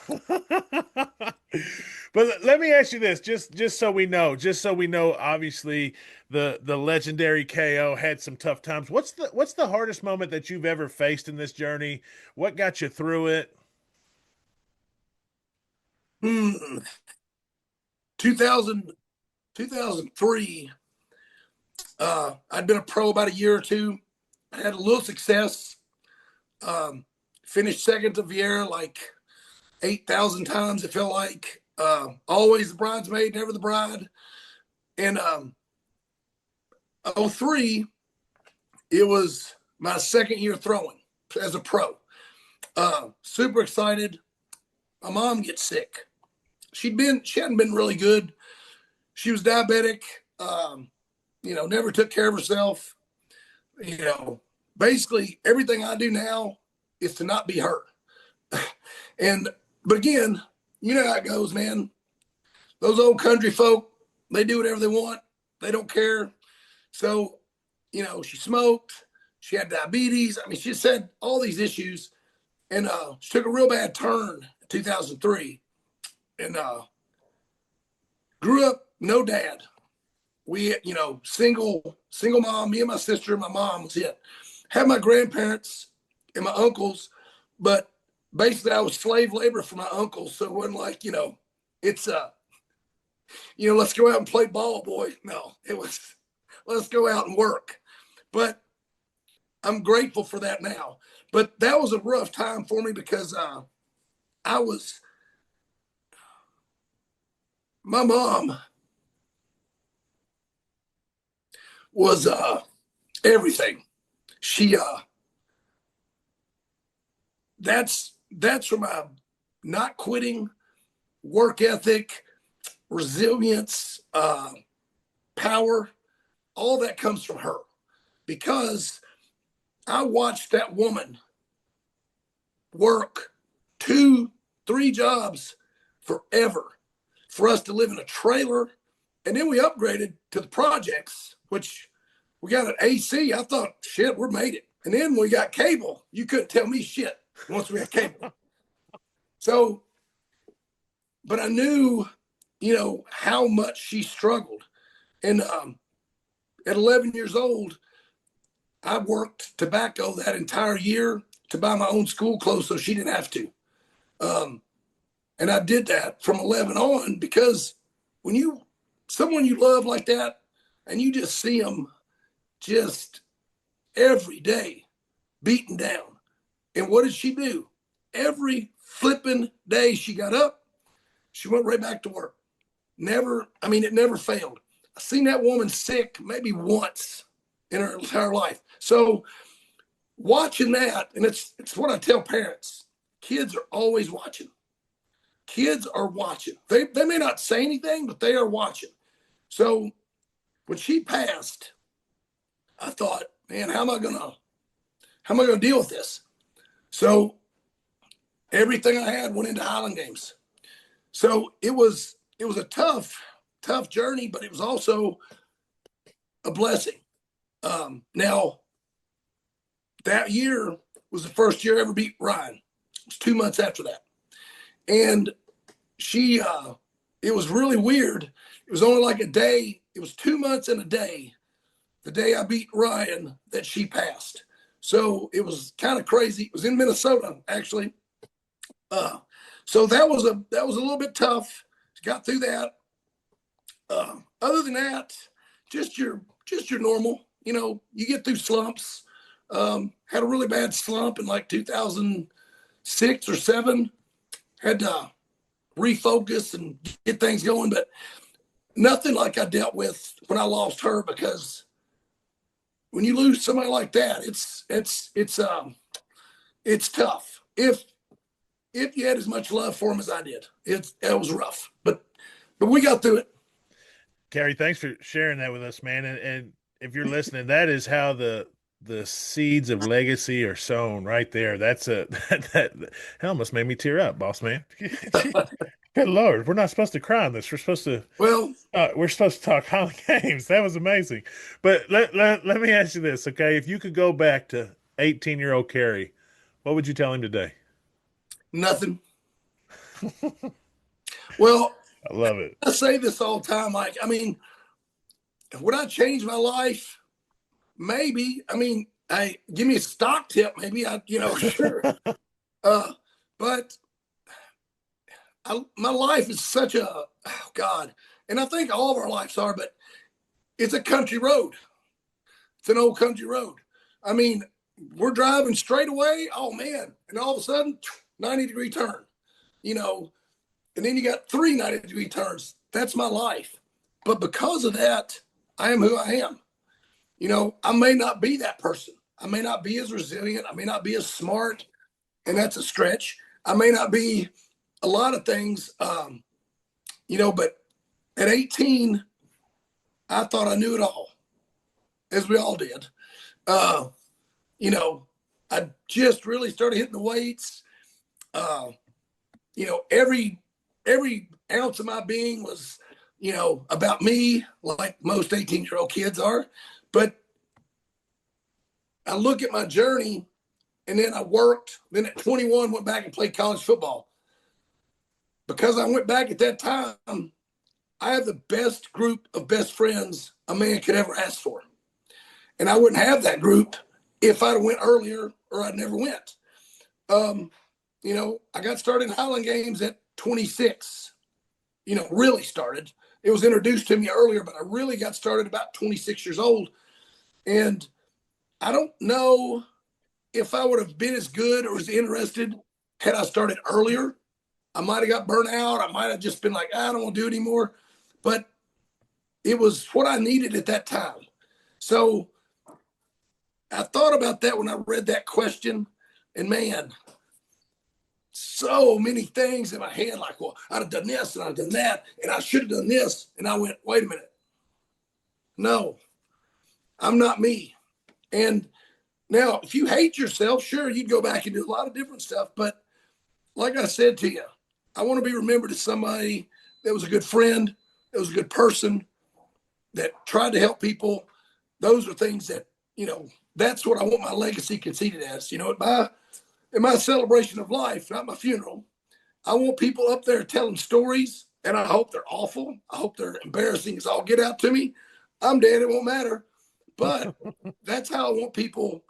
but let me ask you this, just so we know, obviously the legendary KO had some tough times. What's the hardest moment that you've ever faced in this journey? What got you through it? 2003. I'd been a pro about a year or two. I had a little success. Finished second to Vieira like 8,000 times, it felt like. Always the bridesmaid, never the bride. And 03, it was my second year throwing as a pro. Super excited. My mom gets sick. She hadn't been really good. She was diabetic. Never took care of herself. Basically everything I do now is to not be her. But again, you know how it goes, man. Those old country folk, they do whatever they want. They don't care. So, she smoked. She had diabetes. I mean, she said all these issues. And she took a real bad turn in 2003. And grew up no dad. We, single mom, me and my sister, my mom was it. Had my grandparents and my uncles, but basically I was slave labor for my uncles. So it wasn't like, it's, let's go out and play ball, boy. No, it was, let's go out and work. But I'm grateful for that now. But that was a rough time for me because my mom, was everything. She that's from my not quitting, work ethic, resilience, power. All that comes from her, because I watched that woman work 2, 3 jobs forever for us to live in a trailer. And then we upgraded to the projects, which we got an AC. I thought, shit, we're made it. And then we got cable. You couldn't tell me shit once we had cable. So, but I knew, how much she struggled. And at 11 years old, I worked tobacco that entire year to buy my own school clothes so she didn't have to. And I did that from 11 on, because when someone you love like that, and you just see them just every day beaten down. And what did she do? Every flipping day she got up, she went right back to work. It never failed. I seen that woman sick maybe once in her entire life. So watching that, and it's what I tell parents, kids are always watching. Kids are watching. They may not say anything, but they are watching. So when she passed, I thought, man, how am I gonna deal with this? So everything I had went into Highland Games. So it was a tough journey, but it was also a blessing. Now, that year was the first year I ever beat Ryan. It was 2 months after that. And she, it was really weird. It was only like a day. It was 2 months and a day, the day I beat Ryan, that she passed. So it was kind of crazy. It was in Minnesota, actually. So that was a little bit tough. Got through that. Other than that, just your normal. You get through slumps. Had a really bad slump in like 2006 or 7. Had to refocus and get things going, but nothing like I dealt with when I lost her, because when you lose somebody like that, it's tough. If you had as much love for him as I did, it was rough, but we got through it. Kerry, thanks for sharing that with us, man. And if you're listening, that is how the seeds of legacy are sown right there. That's that almost made me tear up, boss man. Good Lord, we're not supposed to cry on this. Well, We're supposed to talk Highland Games. That was amazing. But let me ask you this, okay? If you could go back to 18-year-old Kerry, what would you tell him today? nothing. Well, I love it. I say this all the time. Like, would I change my life? Maybe. Give me a stock tip. Maybe sure. But my life is such oh God. And I think all of our lives are, but it's a country road. It's an old country road. We're driving straight away. Oh man. And all of a sudden, 90-degree turn, and then you got 3 90-degree turns. That's my life. But because of that, I am who I am. I may not be that person. I may not be as resilient. I may not be as smart. And that's a stretch. I may not be a lot of things, but at 18, I thought I knew it all, as we all did. I just really started hitting the weights. Every ounce of my being was, about me, like most 18-year-old kids are. But I look at my journey, and then I worked. Then at 21, went back and played college football. Because I went back at that time, I have the best group of best friends a man could ever ask for. And I wouldn't have that group if I'd went earlier or I'd never went. I got started in Highland Games at 26. Really started. It was introduced to me earlier, but I really got started about 26 years old. And I don't know if I would have been as good or as interested had I started earlier. I might have got burnt out. I might have just been like, I don't want to do it anymore. But it was what I needed at that time. So I thought about that when I read that question, and man, so many things in my head, like, well, I'd have done this and I'd have done that, and I should have done this. And I went, wait a minute. No, I'm not me. And now, if you hate yourself, sure, you'd go back and do a lot of different stuff. But like I said to you, I want to be remembered as somebody that was a good friend, that was a good person, that tried to help people. Those are things that, that's what I want my legacy conceded as. In my celebration of life, not my funeral, I want people up there telling stories, and I hope they're awful. I hope they're embarrassing as all get out to me. I'm dead, it won't matter. But that's how I want people,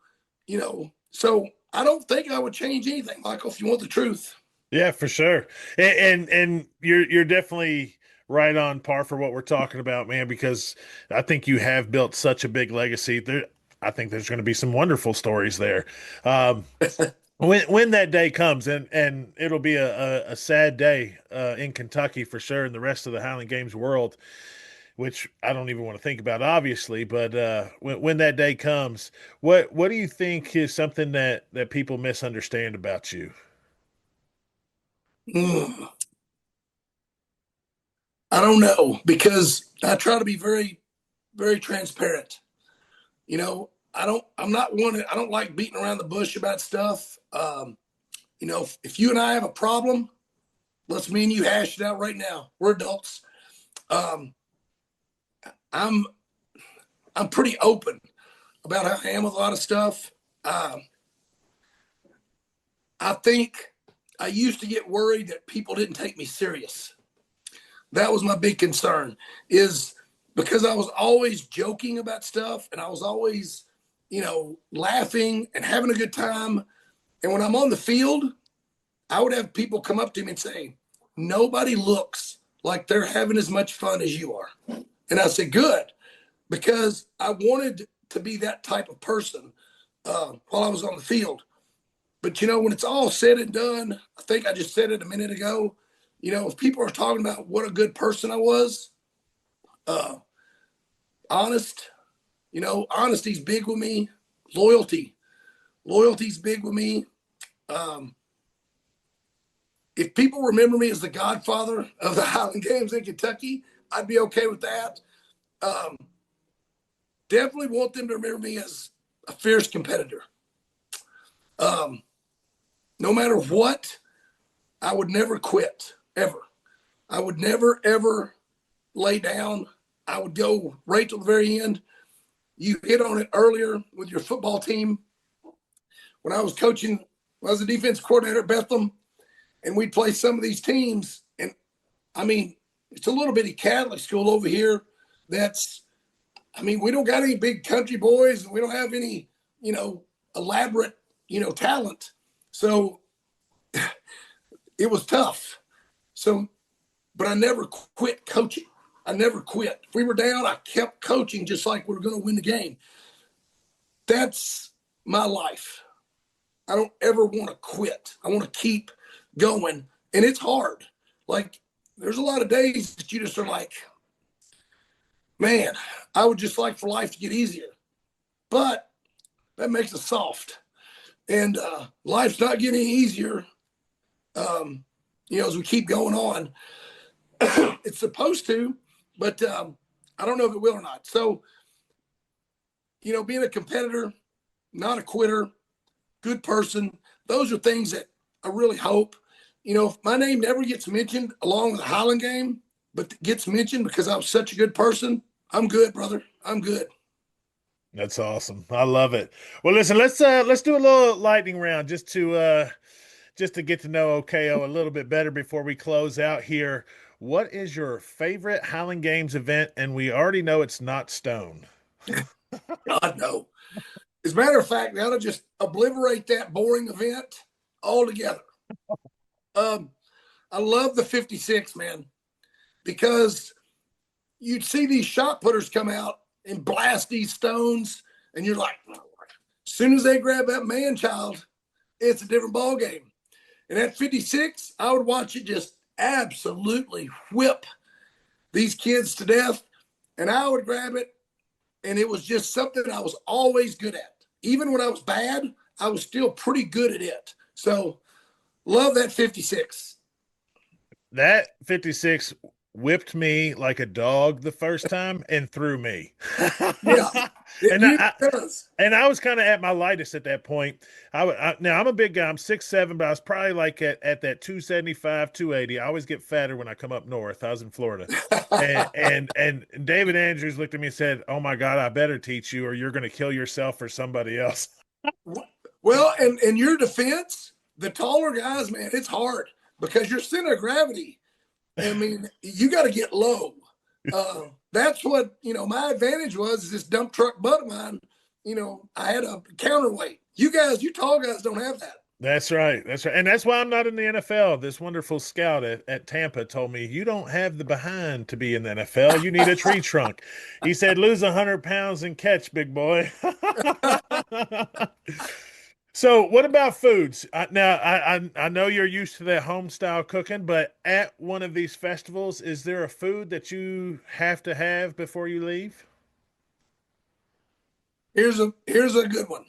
So I don't think I would change anything, Michael, if you want the truth. Yeah, for sure. And you're definitely right on par for what we're talking about, man, because I think you have built such a big legacy. I think there's going to be some wonderful stories there. Um, when that day comes, and it'll be a sad day in Kentucky for sure, and the rest of the Highland Games world, which I don't even want to think about, obviously. But when that day comes, what do you think is something that people misunderstand about you? Mm, I don't know, because I try to be very, very transparent. I don't like beating around the bush about stuff. If you and I have a problem, let's me and you hash it out right now. We're adults. Um, I'm I'm pretty open about how I am with a lot of stuff. Um, I think I used to get worried that people didn't take me serious. That was my big concern, is because I was always joking about stuff, and I was always, laughing and having a good time. And when I'm on the field, I would have people come up to me and say, nobody looks like they're having as much fun as you are. And I said, good, because I wanted to be that type of person while I was on the field. But, when it's all said and done, I think I just said it a minute ago. If people are talking about what a good person I was, uh, honest, honesty's big with me. Loyalty's big with me. Um, if people remember me as the godfather of the Highland Games in Kentucky, I'd be okay with that. Um, Definitely want them to remember me as a fierce competitor. Um, no matter what, I would never quit, ever. I would never, ever lay down. I would go right till the very end. You hit on it earlier with your football team. When I was coaching, I was a defense coordinator at Bethlehem, and we'd play some of these teams. And I mean, it's a little bitty Catholic school over here we don't got any big country boys, and we don't have any, elaborate, talent. So it was tough. But I never quit coaching. I never quit. If we were down, I kept coaching just like we were going to win the game. That's my life. I don't ever want to quit. I want to keep going. And it's hard. Like, there's a lot of days that you just are like, man, I would just like for life to get easier. But that makes us soft. And life's not getting any easier, as we keep going on. It's supposed to, but I don't know if it will or not. So, being a competitor, not a quitter, good person, those are things that I really hope. If my name never gets mentioned along with the Highland game, but gets mentioned because I was such a good person, I'm good, brother. I'm good. That's awesome. I love it. Well, listen, let's do a little lightning round just to get to know OKO a little bit better before we close out here. What is your favorite Highland Games event? And we already know it's not Stone. God, no. As a matter of fact, we ought to just obliterate that boring event altogether. Um, I love the 56, man, because you'd see these shot putters come out and blast these stones, and you're like, as soon as they grab that man child, it's a different ball game. And at 56, I would watch it just absolutely whip these kids to death, and I would grab it And it was just something I was always good at. Even when I was bad, I was still pretty good at it. So love that 56. That 56 whipped me like a dog the first time and threw me. Yeah, it and usually I does. and I was kind of at my lightest at that point. Now I'm a big guy. I'm 6'7", but I was probably like at that 275, 280. I always get fatter when I come up north. I was in Florida. And David Andrews looked at me and said, "Oh my God, I better teach you or you're going to kill yourself or somebody else." Well, and in your defense, the taller guys, man, it's hard because your center of gravity, I mean, you got to get low. That's what, my advantage was is this dump truck butt of mine. I had a counterweight. You guys, you tall guys don't have that. That's right. That's right. And that's why I'm not in the NFL. This wonderful scout at Tampa told me, you don't have the behind to be in the NFL. You need a tree trunk. He said, lose 100 pounds and catch, big boy. So, what about foods? Now, I know you're used to that home style cooking, but at one of these festivals, is there a food that you have to have before you leave? Here's a good one.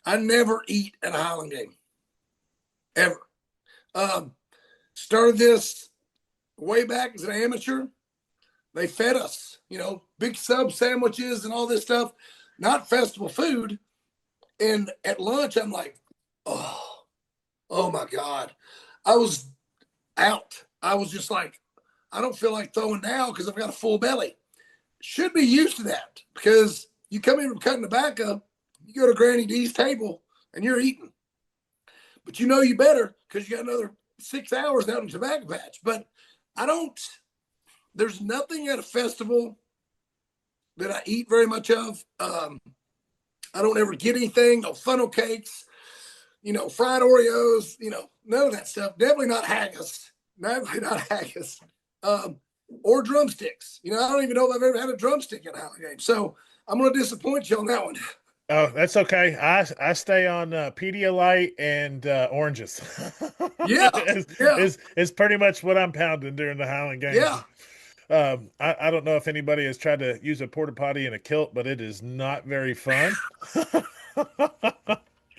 I never eat at a Highland game ever. Um, Started this way back as an amateur. They fed us, big sub sandwiches and all this stuff, not festival food. And at lunch, I'm like, oh my God. I was out. I was just like, I don't feel like throwing now because I've got a full belly. Should be used to that because you come in from cutting tobacco, you go to Granny D's table and you're eating. But you better because you got another 6 hours out in the tobacco patch. But I don't, there's nothing at a festival that I eat very much of. I don't ever get anything, no funnel cakes, fried Oreos, none of that stuff. Definitely not haggis. Definitely not haggis. Or drumsticks. I don't even know if I've ever had a drumstick at a Highland game. So I'm going to disappoint you on that one. Oh, that's okay. I stay on Pedialyte and oranges. Yeah, yeah, is pretty much what I'm pounding during the Highland Games. yeah. I don't know if anybody has tried to use a porta potty in a kilt, but it is not very fun.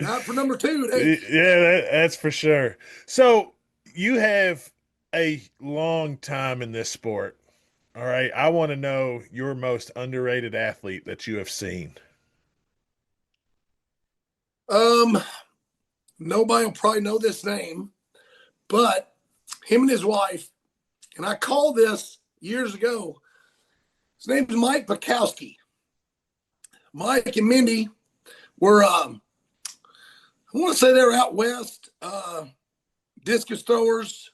Not for number two, it ain't. Yeah, that's for sure. So you have a long time in this sport. All right. I want to know your most underrated athlete that you have seen. Um, Nobody will probably know this name, but him and his wife, and I called this years ago. His name is Mike Pakowski. Mike and Mindy were, I want to say they were out west, discus throwers,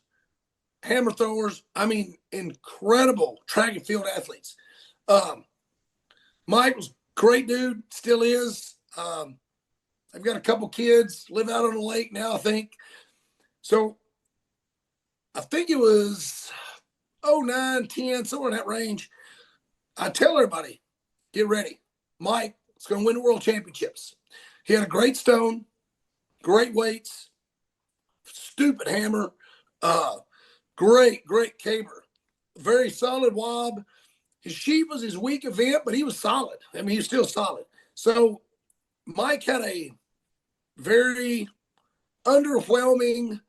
hammer throwers. I mean, incredible track and field athletes. Um, Mike was a great dude, still is. I've got a couple kids, live out on the lake now, I think. So I think it was 09, 10, somewhere in that range. I tell everybody, get ready. Mike is going to win the world championships. He had a great stone, great weights, stupid hammer, great caber, very solid wob. His sheet was his weak event, but he was solid. I mean, he was still solid. So Mike had a very underwhelming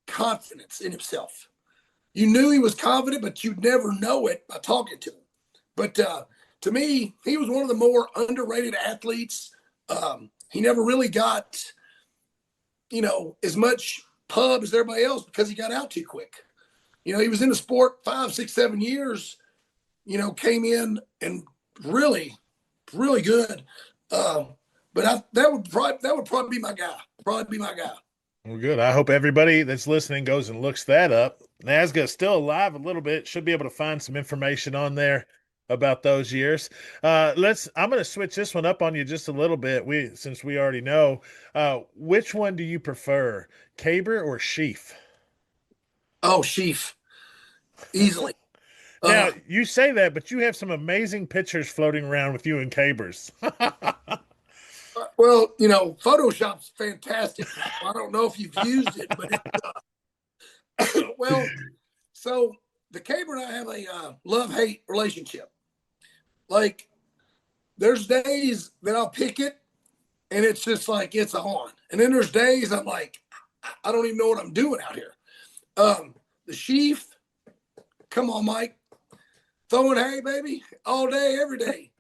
confidence in himself. You knew he was confident, but you'd never know it by talking to him. But to me, he was one of the more underrated athletes. He never really got, as much pub as everybody else because he got out too quick. He was in the sport 5, 6, 7 years. Came in and really, really good. That would probably be my guy. Probably be my guy. Well, good. I hope everybody that's listening goes and looks that up. Nazca's still alive a little bit. Should be able to find some information on there about those years. I'm going to switch this one up on you just a little bit. Since we already know, which one do you prefer, caber or sheaf? Oh, sheaf, easily. Now Uh, you say that, but you have some amazing pictures floating around with you and cabers. well, Photoshop's fantastic. I don't know if you've used it, but well, so the caber and I have a love-hate relationship. Like there's days that I'll pick it and it's just like it's on. And then there's days I'm like, I don't even know what I'm doing out here. The sheaf, come on, Mike, throwing hay, baby, all day, every day.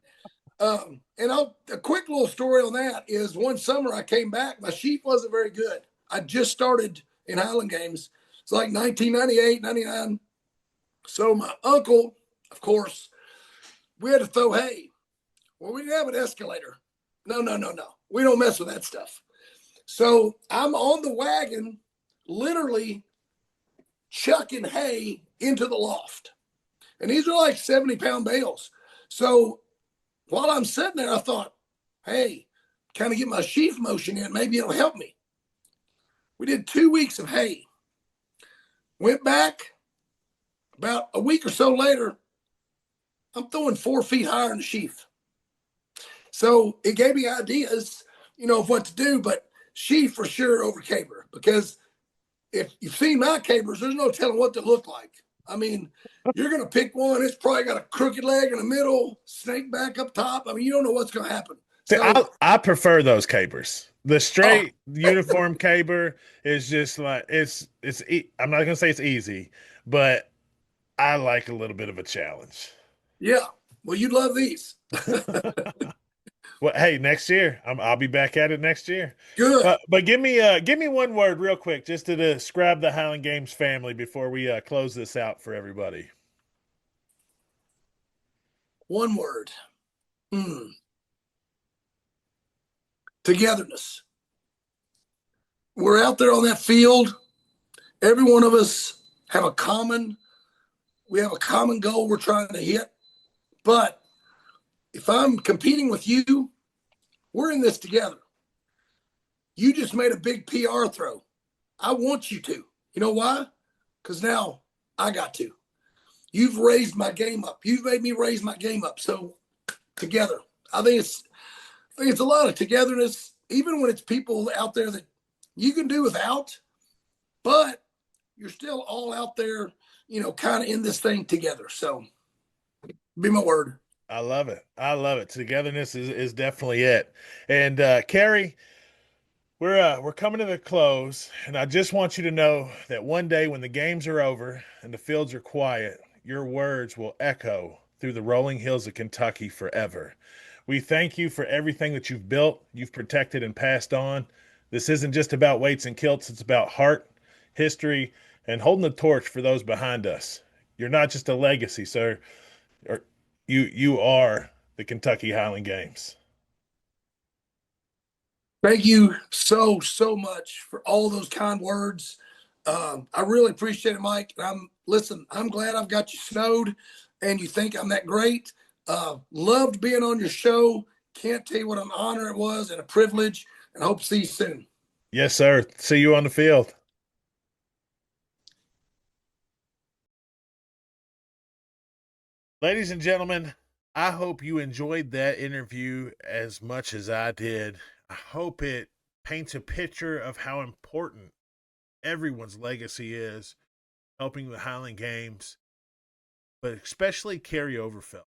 A quick little story on that is one summer I came back, my sheaf wasn't very good. I just started in Highland Games. It's like 1998, 99. So my uncle, of course, we had to throw hay. Well, we didn't have an escalator. No. We don't mess with that stuff. So I'm on the wagon, literally chucking hay into the loft. And these are like 70-pound bales. So while I'm sitting there, I thought, hey, kind of get my sheaf motion in. Maybe it'll help me. We did 2 weeks of hay. Went back about a week or so later. I'm throwing 4 feet higher in the sheaf. So it gave me ideas, of what to do, but sheaf for sure over caber, because if you've seen my cabers, there's no telling what they look like. I mean, you're going to pick one. It's probably got a crooked leg in the middle, snake back up top. I mean, you don't know what's going to happen. So, I prefer those cabers. The straight uniform caber is just like I'm not gonna say it's easy, but I like a little bit of a challenge. Yeah, well, you'd love these. Well, hey, next year I'll be back at it next year. Good. But give me one word real quick just to describe the Highland Games family before we close this out for everybody. One word. Togetherness. We're out there on that field. Every one of us have a common goal we're trying to hit. But if I'm competing with you, we're in this together. You just made a big PR throw. I want you to. You know why? Because now I got to. You've raised my game up. You've made me raise my game up. So together, I think it's a lot of togetherness, even when it's people out there that you can do without, but you're still all out there, kind of in this thing together. So be my word. I love it. I love it. Togetherness is definitely it. And Kerry, we're coming to the close, and I just want you to know that one day when the games are over and the fields are quiet, your words will echo through the rolling hills of Kentucky forever. We thank you for everything that you've built, you've protected, and passed on. This isn't just about weights and kilts, it's about heart, history, and holding the torch for those behind us. You're not just a legacy, sir. You are the Kentucky Highland Games. Thank you so much for all those kind words. I really appreciate it, Mike. I'm glad I've got you snowed and you think I'm that great. Loved being on your show. Can't tell you what an honor it was and a privilege, and hope to see you soon. Yes, sir. See you on the field. Ladies and gentlemen, I hope you enjoyed that interview as much as I did. I hope it paints a picture of how important everyone's legacy is, helping the Highland Games, but especially Kerry Overfelt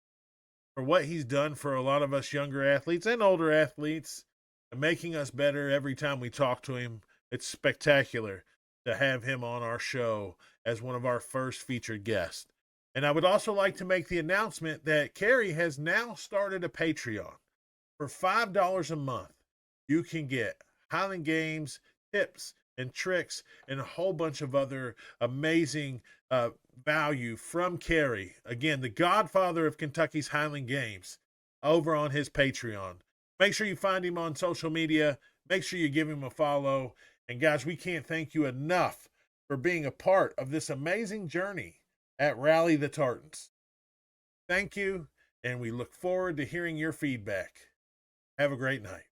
for what he's done for a lot of us younger athletes and older athletes, and making us better every time we talk to him. It's spectacular to have him on our show as one of our first featured guests. And I would also like to make the announcement that Kerry has now started a Patreon. For $5 a month, you can get Highland Games tips and tricks and a whole bunch of other amazing value from Kerry. Again, the godfather of Kentucky's Highland Games, over on his Patreon. Make sure you find him on social media. Make sure you give him a follow. And guys, we can't thank you enough for being a part of this amazing journey at Rally the Tartans. Thank you, and we look forward to hearing your feedback. Have a great night.